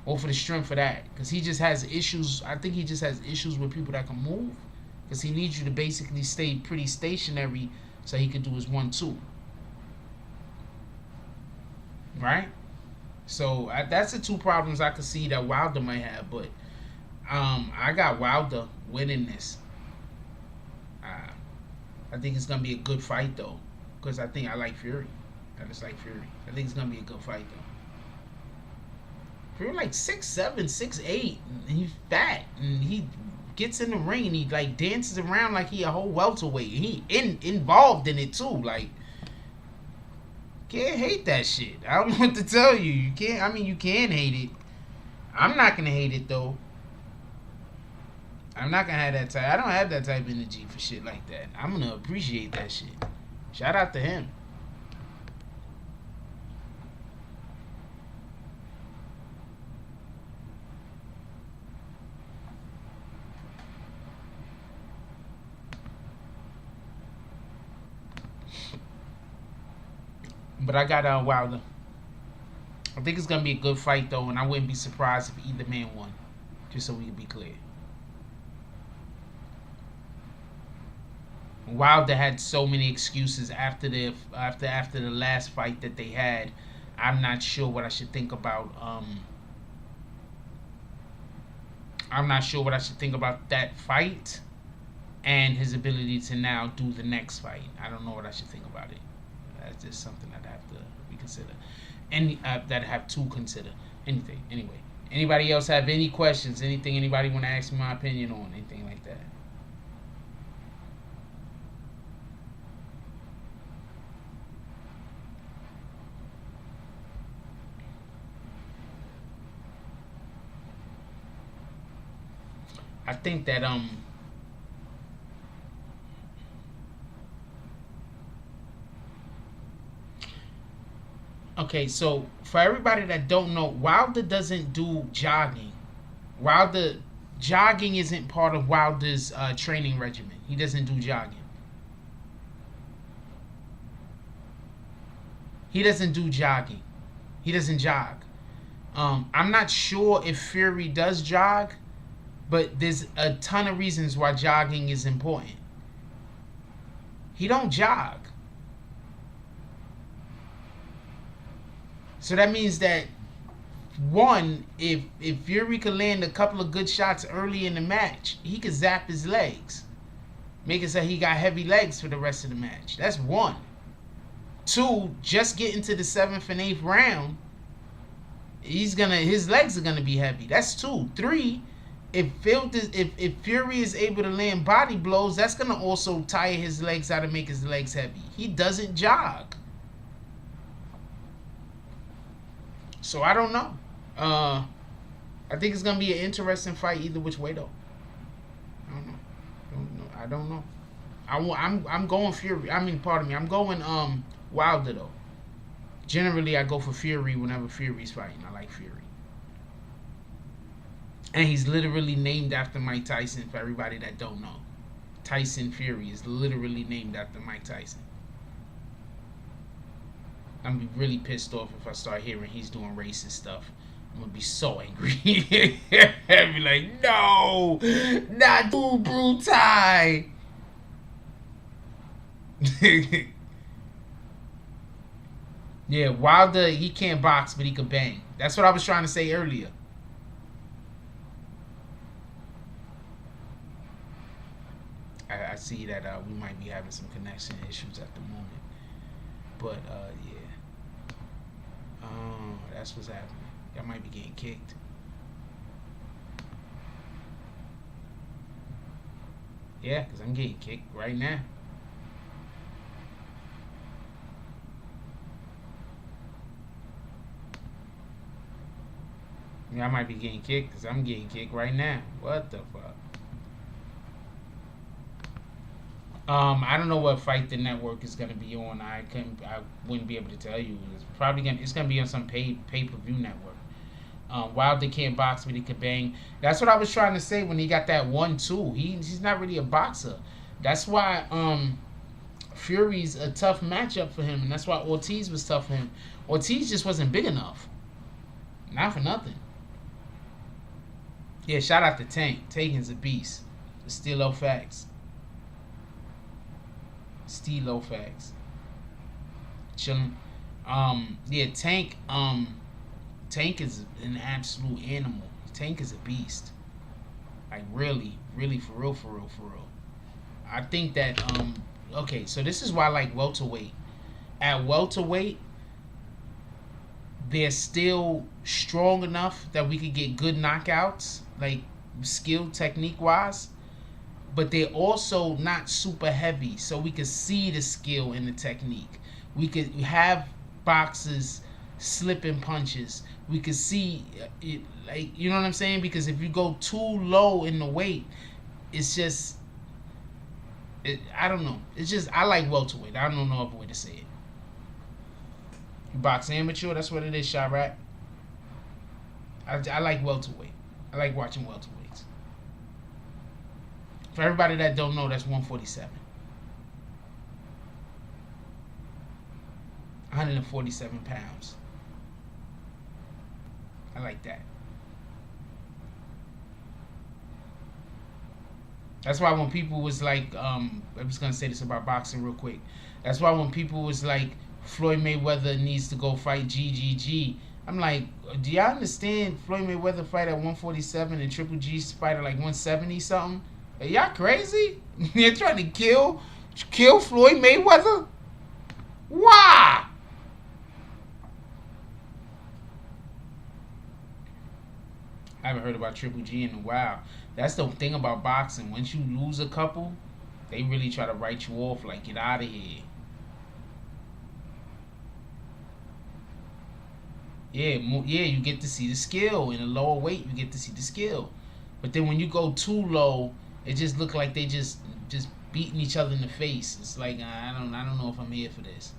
Or for the strength of that, because he just has issues. I think he just has issues with people that can move, because he needs you to basically stay pretty stationary so he can do his 1-2. Right? So that's the two problems I could see that Wilder might have, but I got Wilder winning this. I think it's gonna be a good fight though, because I like Fury. I just like Fury. I think it's gonna be a good fight though. Fury like 6'7", 6'8", and he's fat, and he gets in the ring and he like dances around like he a whole welterweight. He involved in it too, like. Can't hate that shit. I don't know what to tell you. You can't. I mean, you can hate it. I'm not gonna hate it though. I'm not gonna have that type. I don't have that type of energy for shit like that. I'm gonna appreciate that shit. Shout out to him. But I got Wilder. I think it's gonna be a good fight though, and I wouldn't be surprised if either man won. Just so we can be clear. Wilder had so many excuses after the last fight that they had. I'm not sure what I should think about. I'm not sure what I should think about that fight and his ability to now do the next fight. I don't know what I should think about it. That's just something I'd have to reconsider, and that I have to consider. Anything, anyway. Anybody else have any questions? Anything anybody want to ask me my opinion on? Anything like that? I think that Okay, so for everybody that don't know, Wilder doesn't do jogging. Wilder jogging isn't part of Wilder's training regimen. He doesn't do jogging. He doesn't do jogging. He doesn't jog. I'm not sure if Fury does jog, but there's a ton of reasons why jogging is important. He don't jog. So that means that, one, if Fury could land a couple of good shots early in the match, he could zap his legs. Make it so he got heavy legs for the rest of the match. That's one. Two, just getting to the 7th and 8th round, his legs are gonna be heavy. That's two. Three, if Fury is able to land body blows, that's gonna also tire his legs out and make his legs heavy. He doesn't jog. So I don't know. I think it's gonna be an interesting fight either which way though. I don't know. I'm going Fury. I mean, pardon me. I'm going Wilder though. Generally, I go for Fury whenever Fury's fighting. I like Fury. And he's literally named after Mike Tyson, for everybody that don't know. Tyson Fury is literally named after Mike Tyson. I'm gonna be really pissed off if I start hearing he's doing racist stuff. I'm gonna be so angry. I'll be like, no, not too brutal. Yeah, Wilder, he can't box, but he can bang. That's what I was trying to say earlier. I see that we might be having some connection issues at the moment. But, yeah. That's what's happening. Y'all might be getting kicked. Yeah, because I'm getting kicked right now. Yeah, I might be getting kicked because I'm getting kicked right now. What the fuck? I don't know what fight the network is gonna be on. I wouldn't be able to tell you. It's gonna be on some pay-per-view network. Wilder can't box, but he could bang. That's what I was trying to say when he got that 1-2. He's not really a boxer. That's why Fury's a tough matchup for him, and that's why Ortiz was tough for him. Ortiz just wasn't big enough. Not for nothing. Yeah, shout out to Tank. Taken's a beast. The Stilo Facts. Stilo Facts. Chillin'. Yeah, Tank. Tank is an absolute animal. Tank is a beast. Like really, really for real. I think that okay, so this is why I like welterweight. At welterweight, they're still strong enough that we could get good knockouts, like skill technique wise, but they're also not super heavy, so we could see the skill and the technique. We could have boxers slipping punches. We could see it, like, you know what I'm saying? Because if you go too low in the weight, it's just, I don't know. It's just, I like welterweight. I don't know no other way to say it. You box amateur, that's what it is, Chirac. I like welterweight. I like watching welterweights. For everybody that don't know, that's 147. 147 pounds. I like that. That's why when people was like, I'm just gonna say this about boxing real quick. That's why when people was like, Floyd Mayweather needs to go fight GGG, I'm like, do y'all understand Floyd Mayweather fight at 147 and Triple G's fight at like 170 something? Are y'all crazy? You're trying to kill Floyd Mayweather? Why? I haven't heard about Triple G in a while. That's the thing about boxing. Once you lose a couple, they really try to write you off, like, get out of here. Yeah, you get to see the skill. In a lower weight, you get to see the skill. But then when you go too low, it just look like they just beating each other in the face. It's like, I don't know if I'm here for this.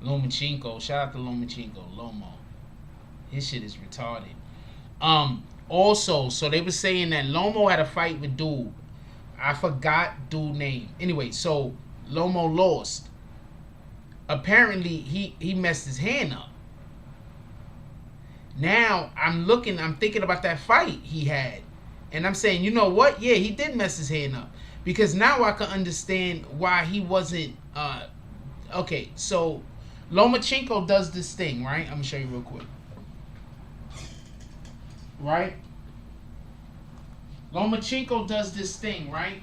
Lomachenko. Shout out to Lomachenko. Lomo. His shit is retarded. Also, so they were saying that Lomo had a fight with dude. I forgot dude name. Anyway, so Lomo lost. Apparently, he messed his hand up. Now, I'm thinking about that fight he had. And I'm saying, you know what? Yeah, he did mess his hand up. Because now I can understand why he wasn't... okay, so Lomachenko does this thing, right? I'm going to show you real quick. Right? Lomachenko does this thing, right?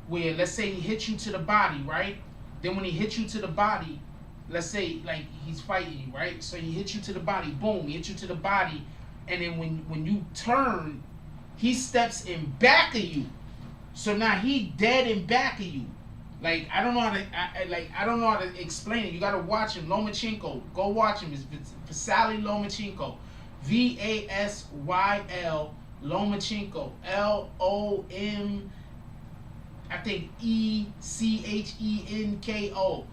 Where, let's say he hits you to the body, right? Then when he hits you to the body, let's say, like, he's fighting you, right? So he hits you to the body, boom, he hits you to the body, and then when you turn, he steps in back of you. So now he dead in back of you. Like, I don't know how to, I don't know how to explain it. You gotta watch him, Lomachenko. Go watch him. It's Vasily Lomachenko. Vasyl Lomachenko. Lom, I think Echenko.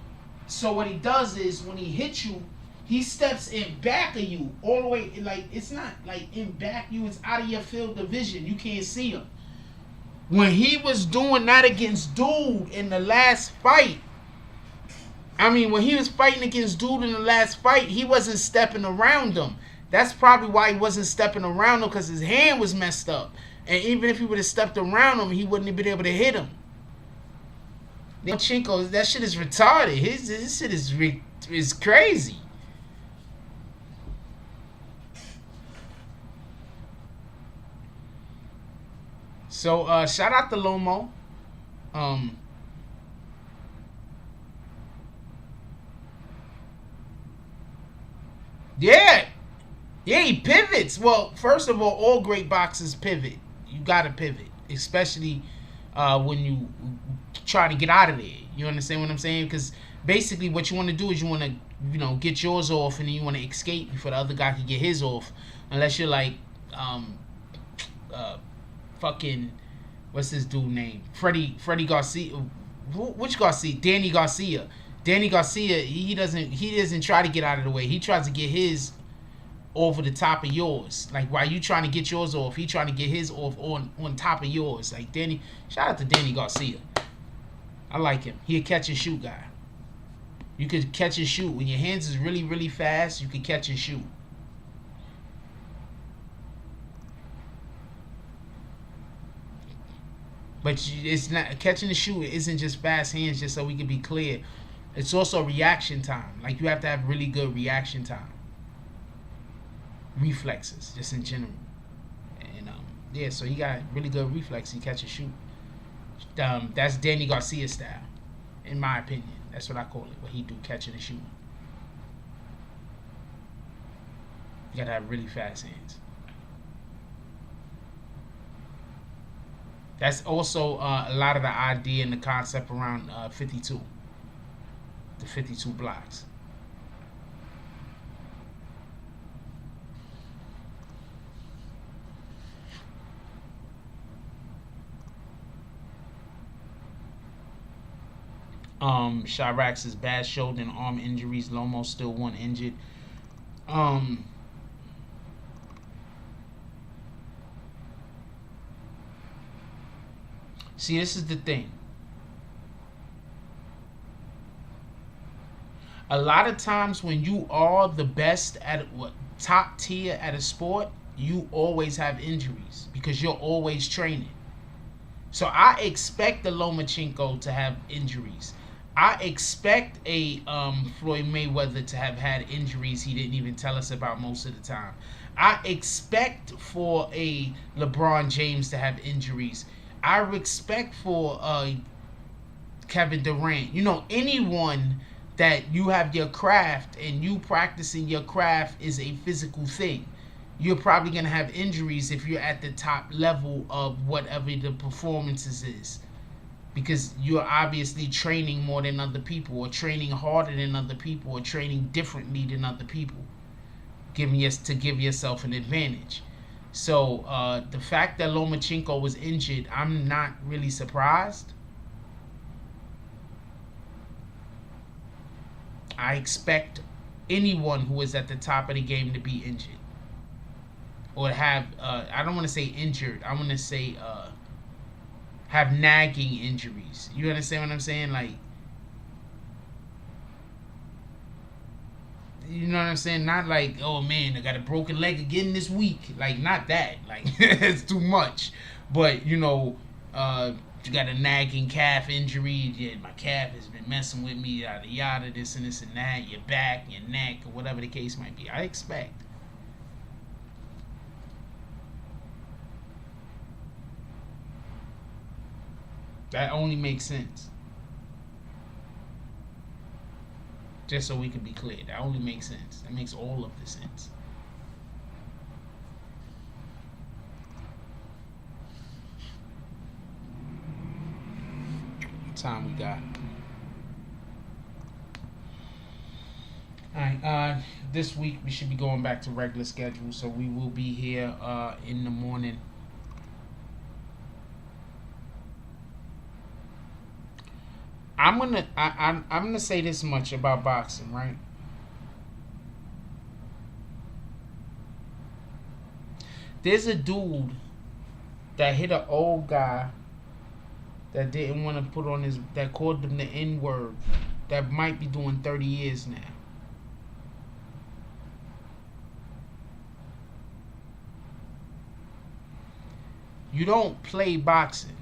So what he does is when he hits you, he steps in back of you all the way. Like, it's not like in back you, it's out of your field of vision. You can't see him. When he was doing that against dude in the last fight, when he was fighting against dude in the last fight, he wasn't stepping around him. That's probably why he wasn't stepping around him, because his hand was messed up. And even if he would have stepped around him, he wouldn't have been able to hit him. Lomachenko, that shit is retarded. His shit is crazy. So shout out to Lomo. Yeah, he pivots. Well, first of all great boxers pivot. You gotta pivot, especially when you try to get out of there. You understand what I'm saying? Because basically what you want to do is you want to, get yours off, and then you want to escape before the other guy can get his off. Unless you're like, fucking, what's this dude name? Freddie Garcia. Which Garcia? Danny Garcia. Danny Garcia, he doesn't try to get out of the way. He tries to get his over the top of yours. Like, while you trying to get yours off, he trying to get his off on top of yours. Like, Danny, shout out to Danny Garcia. I like him. He a catch and shoot guy. You could catch and shoot. When your hands is really, really fast, you could catch and shoot. But it's not catching and shoot. It isn't just fast hands, just so we can be clear. It's also reaction time. Like, you have to have really good reaction time. Reflexes, just in general. And yeah, so he got really good reflexes. He catch and shoot. That's Danny Garcia style, in my opinion. That's what I call it. What he do, catching and shooting. You gotta have really fast hands. That's also a lot of the idea and the concept around 52. The 52 blocks. Chirac says bad shoulder and arm injuries. Lomo still one injured. See, this is the thing. A lot of times when you are the best at top tier at a sport, you always have injuries because you're always training. So I expect the Lomachenko to have injuries. I expect a Floyd Mayweather to have had injuries he didn't even tell us about most of the time. I expect for a LeBron James to have injuries. I expect for Kevin Durant. Anyone that you have your craft and you practicing your craft is a physical thing. You're probably going to have injuries if you're at the top level of whatever the performances is. Because you're obviously training more than other people, or training harder than other people, or training differently than other people, to give yourself an advantage. So the fact that Lomachenko was injured, I'm not really surprised. I expect anyone who is at the top of the game to be injured or have I don't want to say injured. I want to say have nagging injuries. You understand what I'm saying? Like, you know what I'm saying? Not like, oh man, I got a broken leg again this week. Like, not that. Like, it's too much. But, you know, you got a nagging calf injury. Yeah, my calf has been messing with me, yada yada, this and that. Your back, your neck, or whatever the case might be. I expect. That only makes sense. Just so we can be clear, that only makes sense. That makes all of the sense. What time we got? Alright, this week we should be going back to regular schedule, so we will be here in the morning. I'm gonna say this much about boxing, right? There's a dude that hit an old guy that didn't want to put on his, that called him the N-word, that might be doing 30 years now. You don't play boxing.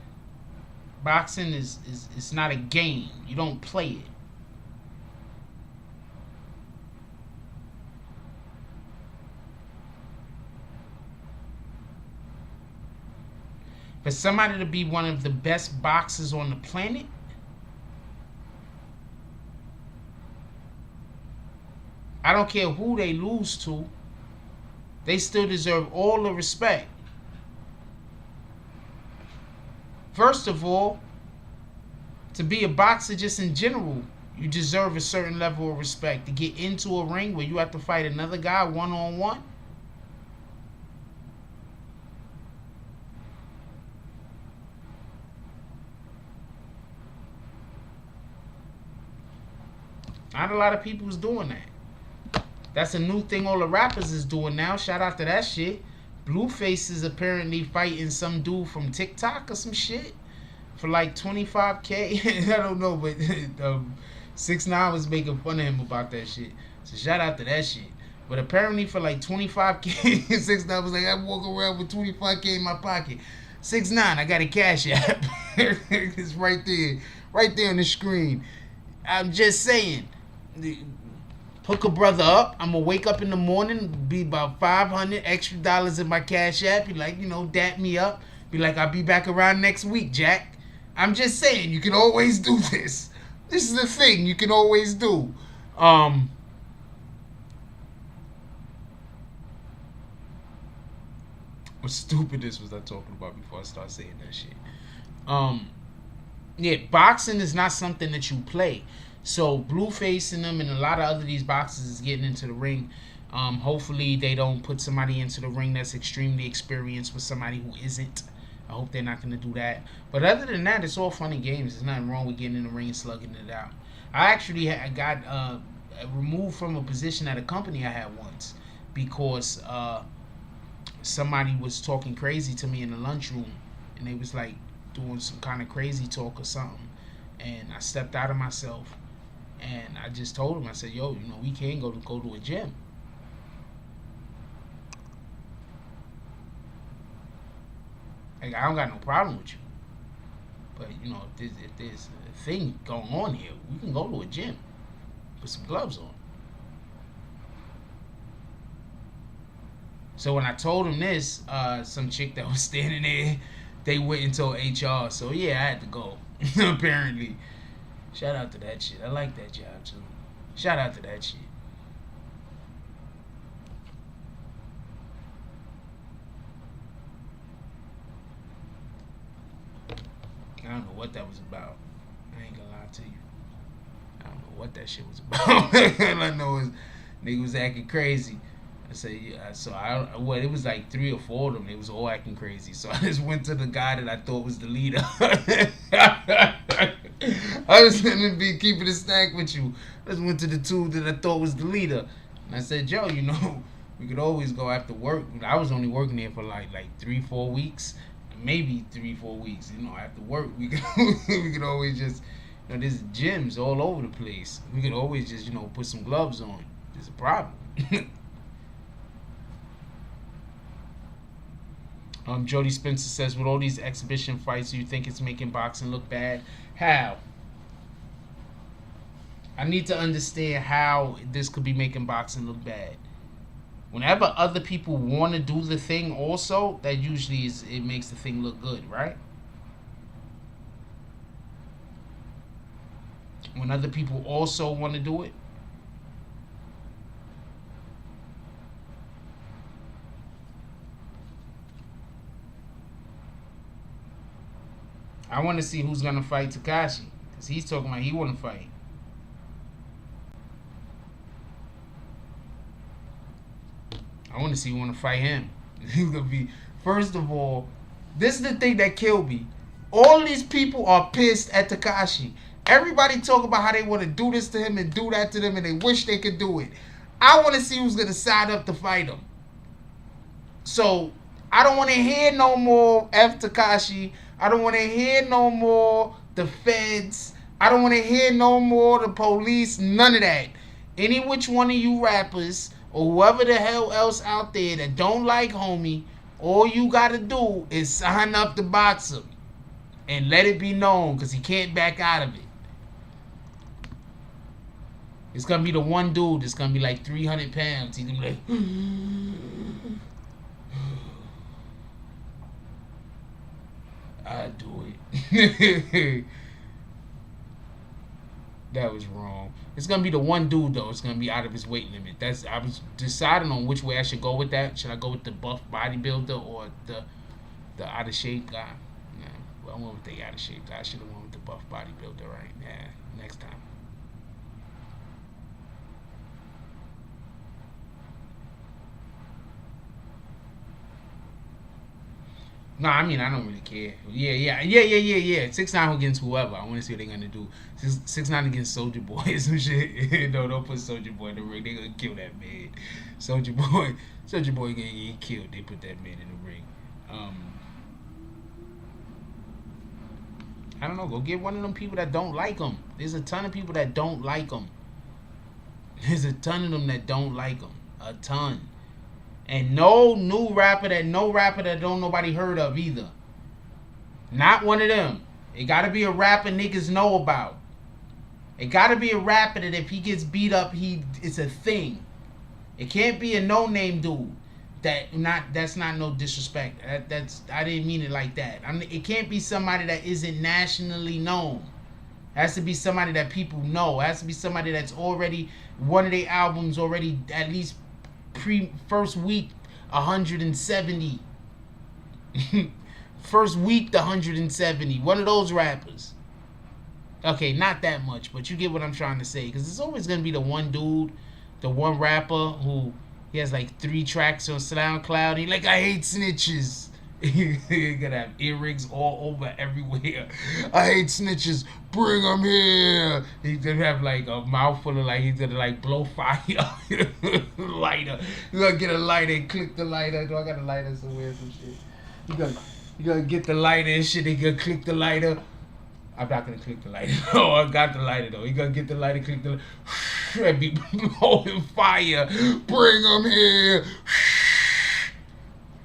Boxing is it's not a game. You don't play it. For somebody to be one of the best boxers on the planet, I don't care who they lose to, they still deserve all the respect. First of all, to be a boxer just in general, you deserve a certain level of respect. To get into a ring where you have to fight another guy one-on-one, not a lot of people is doing that. That's a new thing all the rappers is doing now. Shout out to that shit. Blueface is apparently fighting some dude from TikTok or some shit for like 25K. I don't know, but 6ix9ine was making fun of him about that shit. So shout out to that shit. But apparently for like 25K, 6ix9ine was like, I'm walking around with 25K in my pocket. 6ix9ine, I got a cash app. It's right there on the screen. I'm just saying. Hook a brother up. I'm gonna wake up in the morning, be about $500 extra in my cash app. Be like, you know, dap me up. Be like, I'll be back around next week, Jack. I'm just saying, you can always do this. This is the thing you can always do. What stupidness was I talking about before I start saying that shit? Yeah, boxing is not something that you play. So Blueface and them and a lot of other these boxers is getting into the ring. Hopefully they don't put somebody into the ring that's extremely experienced with somebody who isn't. I hope they're not going to do that. But other than that, it's all fun and games. There's nothing wrong with getting in the ring and slugging it out. I actually got removed from a position at a company I had once because somebody was talking crazy to me in the lunchroom. And they was like doing some kind of crazy talk or something. And I stepped out of myself. And I just told him, I said, yo, you know, we can't go to a gym. Like, I don't got no problem with you. But, you know, if there's a thing going on here, we can go to a gym. Put some gloves on. So when I told him this, some chick that was standing there, they went and told HR. So, yeah, I had to go, apparently. Shout out to that shit. I like that job, too. Shout out to that shit. I don't know what that was about. I ain't gonna lie to you. I don't know what that shit was about. All I know is nigga was acting crazy. I said, yeah. So it was like 3 or 4 of them. They was all acting crazy. So I just went to the guy that I thought was the leader. I was gonna be keeping a stack with you. I just went to the dude that I thought was the leader, and I said, "Yo, you know, we could always go after work." I was only working there for like 3-4 weeks, maybe 3-4 weeks. You know, after work, we could we could always just, you know, there's gyms all over the place. We could always just, you know, put some gloves on. There's a problem. Jody Spencer says, with all these exhibition fights, do you think it's making boxing look bad? How? I need to understand how this could be making boxing look bad. Whenever other people want to do the thing also, that usually is, it makes the thing look good, right? When other people also want to do it. I want to see who's going to fight Tekashi. Because he's talking about he want to fight. I want to see who want to fight him. He's going to be... First of all, this is the thing that killed me. All these people are pissed at Tekashi. Everybody talk about how they want to do this to him and do that to them and they wish they could do it. I want to see who's going to side up to fight him. So, I don't want to hear no more F Tekashi. I don't want to hear no more the feds. I don't want to hear no more the police. None of that. Any which one of you rappers or whoever the hell else out there that don't like homie, all you got to do is sign up to box him. And let it be known, because he can't back out of it. It's going to be the one dude that's going to be like 300 pounds. He's going to be like... I do it. That was wrong. It's gonna be the one dude though. It's gonna be out of his weight limit. I was deciding on which way I should go with that. Should I go with the buff bodybuilder or the out of shape guy? Nah, well, I went with the out of shape guy. I should have went with the buff bodybuilder, right? Yeah, next time. No, I mean, I don't really care. Yeah. 6ix9ine against whoever. I want to see what they're gonna do. 6ix9ine against Soulja Boy or some shit. No, don't put Soulja Boy in the ring. They're gonna kill that man. Soulja Boy gonna get killed. They put that man in the ring. I don't know. Go get one of them people that don't like him. There's a ton of people that don't like him. There's a ton of them that don't like him. A ton. And no rapper that don't nobody heard of either. Not one of them. It gotta be a rapper niggas know about. It gotta be a rapper that if he gets beat up, it's a thing. It can't be a no-name dude. That's not no disrespect. I didn't mean it like that. It can't be somebody that isn't nationally known. It has to be somebody that people know. It has to be somebody that's already, one of their albums already at least first week 170. First week 170. One of those rappers. Okay, not that much, but you get what I'm trying to say. Because it's always going to be the one dude, the one rapper who he has like 3 tracks on SoundCloud. He like, I hate snitches. You're gonna have earrings all over everywhere. I hate snitches. Bring them here. He's gonna have like a mouthful of like, he's gonna like blow fire. Lighter. He's gonna get a lighter and click the lighter. Do I got a lighter somewhere? Some shit. You gonna get the lighter and shit. He gonna click the lighter. I'm not gonna click the lighter. Oh, I got the lighter though. He gonna get the lighter, click the lighter, and be blowing fire. Bring them here.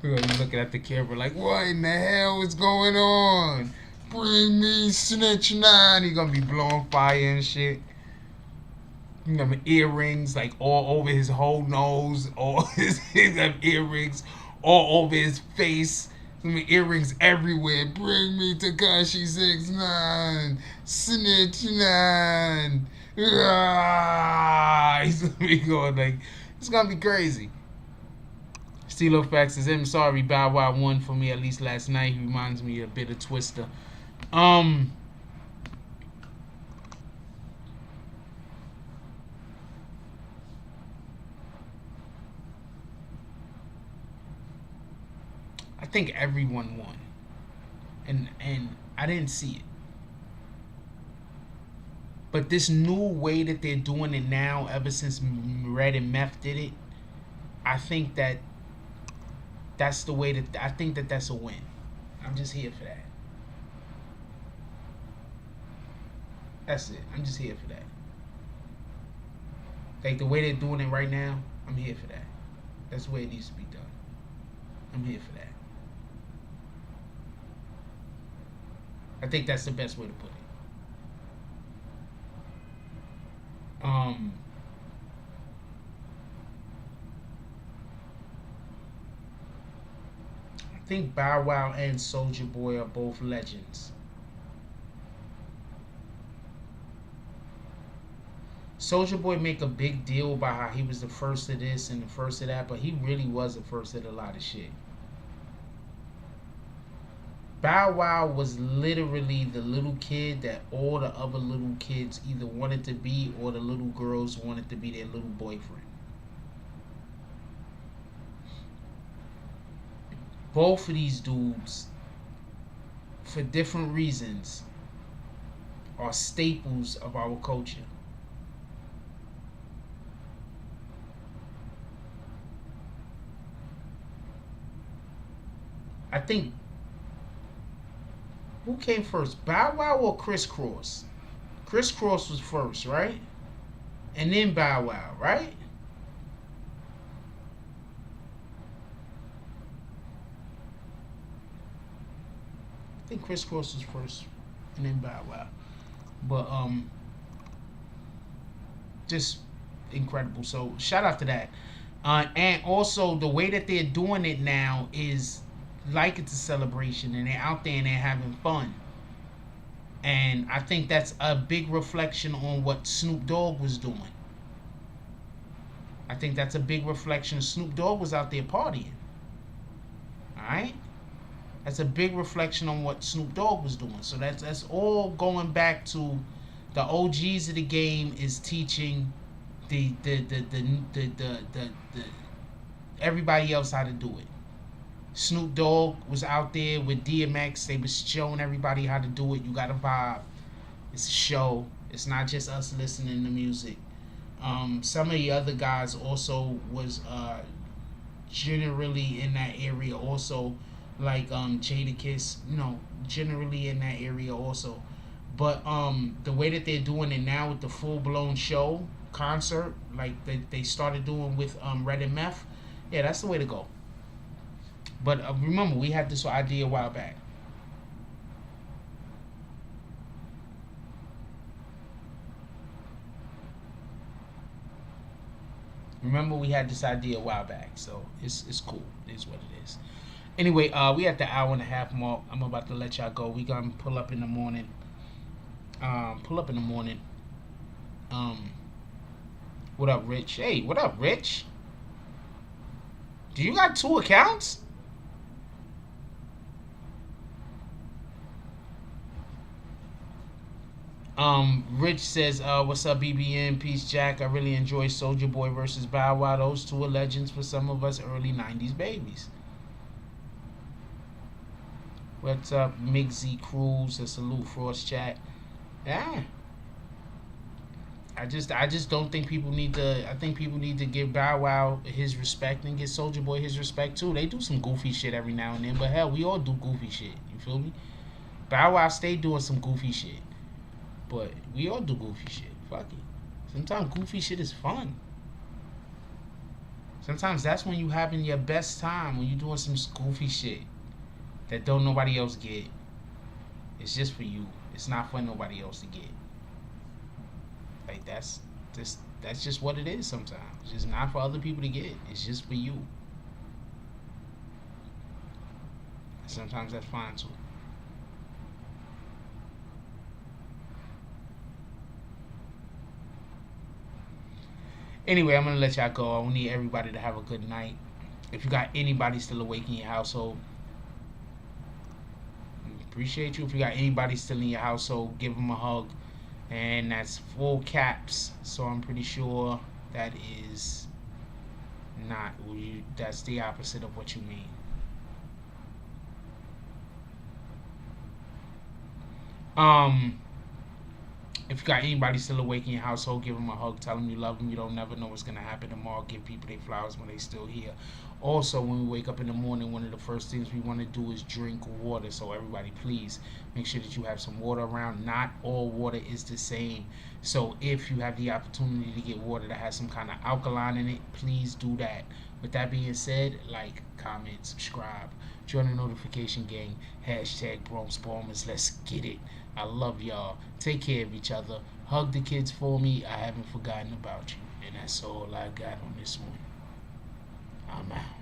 You're looking at the camera like, what in the hell is going on? Bring me Snitch 9. He's gonna be blowing fire and shit. You have earrings like all over his whole nose. He's got earrings all over his face. Earrings everywhere. Bring me Tekashi 6ix9ine. Snitch 9. He's gonna be going like, it's gonna be crazy. Stilo Facts says, I'm sorry, Bow Wow won for me at least last night. He reminds me a bit of Twister. I think everyone won. And I didn't see it. But this new way that they're doing it now, ever since Red and Meth did it, I think that's the way that I think that's a win. I'm just here for that. That's it. I'm just here for that. Like the way they're doing it right now, I'm here for that. That's the way it needs to be done. I'm here for that. I think that's the best way to put it. I think Bow Wow and Soulja Boy are both legends. Soulja Boy make a big deal about how he was the first of this and the first of that, but he really was the first of a lot of shit. Bow Wow was literally the little kid that all the other little kids either wanted to be or the little girls wanted to be their little boyfriend. Both of these dudes, for different reasons, are staples of our culture. I think, who came first, Bow Wow or Criss Cross? Criss Cross was first, right? And then Bow Wow, right? I think Criss Cross was first, and then Bow Wow. But just incredible. So shout out to that. And also the way that they're doing it now is like it's a celebration, and they're out there and they're having fun. And I think that's a big reflection on what Snoop Dogg was doing. I think that's a big reflection. Snoop Dogg was out there partying. Alright? That's a big reflection on what Snoop Dogg was doing. So that's all going back to the OGs of the game is teaching the everybody else how to do it. Snoop Dogg was out there with DMX. They was showing everybody how to do it. You got to vibe. It's a show. It's not just us listening to music. Some of the other guys also was generally in that area also, like Jadakiss, generally in that area also. But the way that they're doing it now with the full-blown show, concert, like they started doing with Red and Meth, yeah, that's the way to go. But remember, we had this idea a while back. So it's cool. It is what it is. Anyway, we at the hour and a half mark. I'm about to let y'all go. We gonna pull up in the morning. What up, Rich? Hey, what up, Rich? Do you got 2 accounts? Rich says, what's up, BBN? Peace, Jack. I really enjoy Soulja Boy versus Bow Wow. Those two are legends for some of us early 90s babies. What's up, Migzy Cruz? A salute, Frost Chat. Yeah. I just don't think people need to. I think people need to give Bow Wow his respect and give Soulja Boy his respect too. They do some goofy shit every now and then, but hell, we all do goofy shit. You feel me? Bow Wow stay doing some goofy shit, but we all do goofy shit. Fuck it. Sometimes goofy shit is fun. Sometimes that's when you having your best time, when you doing some goofy shit that don't nobody else get. It's just for you. It's not for nobody else to get. Like that's just what it is sometimes. It's just not for other people to get. It's just for you. Sometimes that's fine too. Anyway, I'm gonna let y'all go. I need everybody to have a good night. If you got anybody still awake in your household, appreciate you. If you got anybody still in your household, give them a hug. And that's full caps, so I'm pretty sure that is not you. That's the opposite of what you mean. If you got anybody still awake in your household, give them a hug. Tell them you love them. You don't never know what's going to happen tomorrow. Give people their flowers when they still here. Also, when we wake up in the morning, one of the first things we want to do is drink water. So everybody, please make sure that you have some water around. Not all water is the same. So if you have the opportunity to get water that has some kind of alkaline in it, please do that. With that being said, like, comment, subscribe, join the notification gang, hashtag Bromsparmers. Let's get it. I love y'all. Take care of each other. Hug the kids for me. I haven't forgotten about you. And that's all I got on this one. I'm out.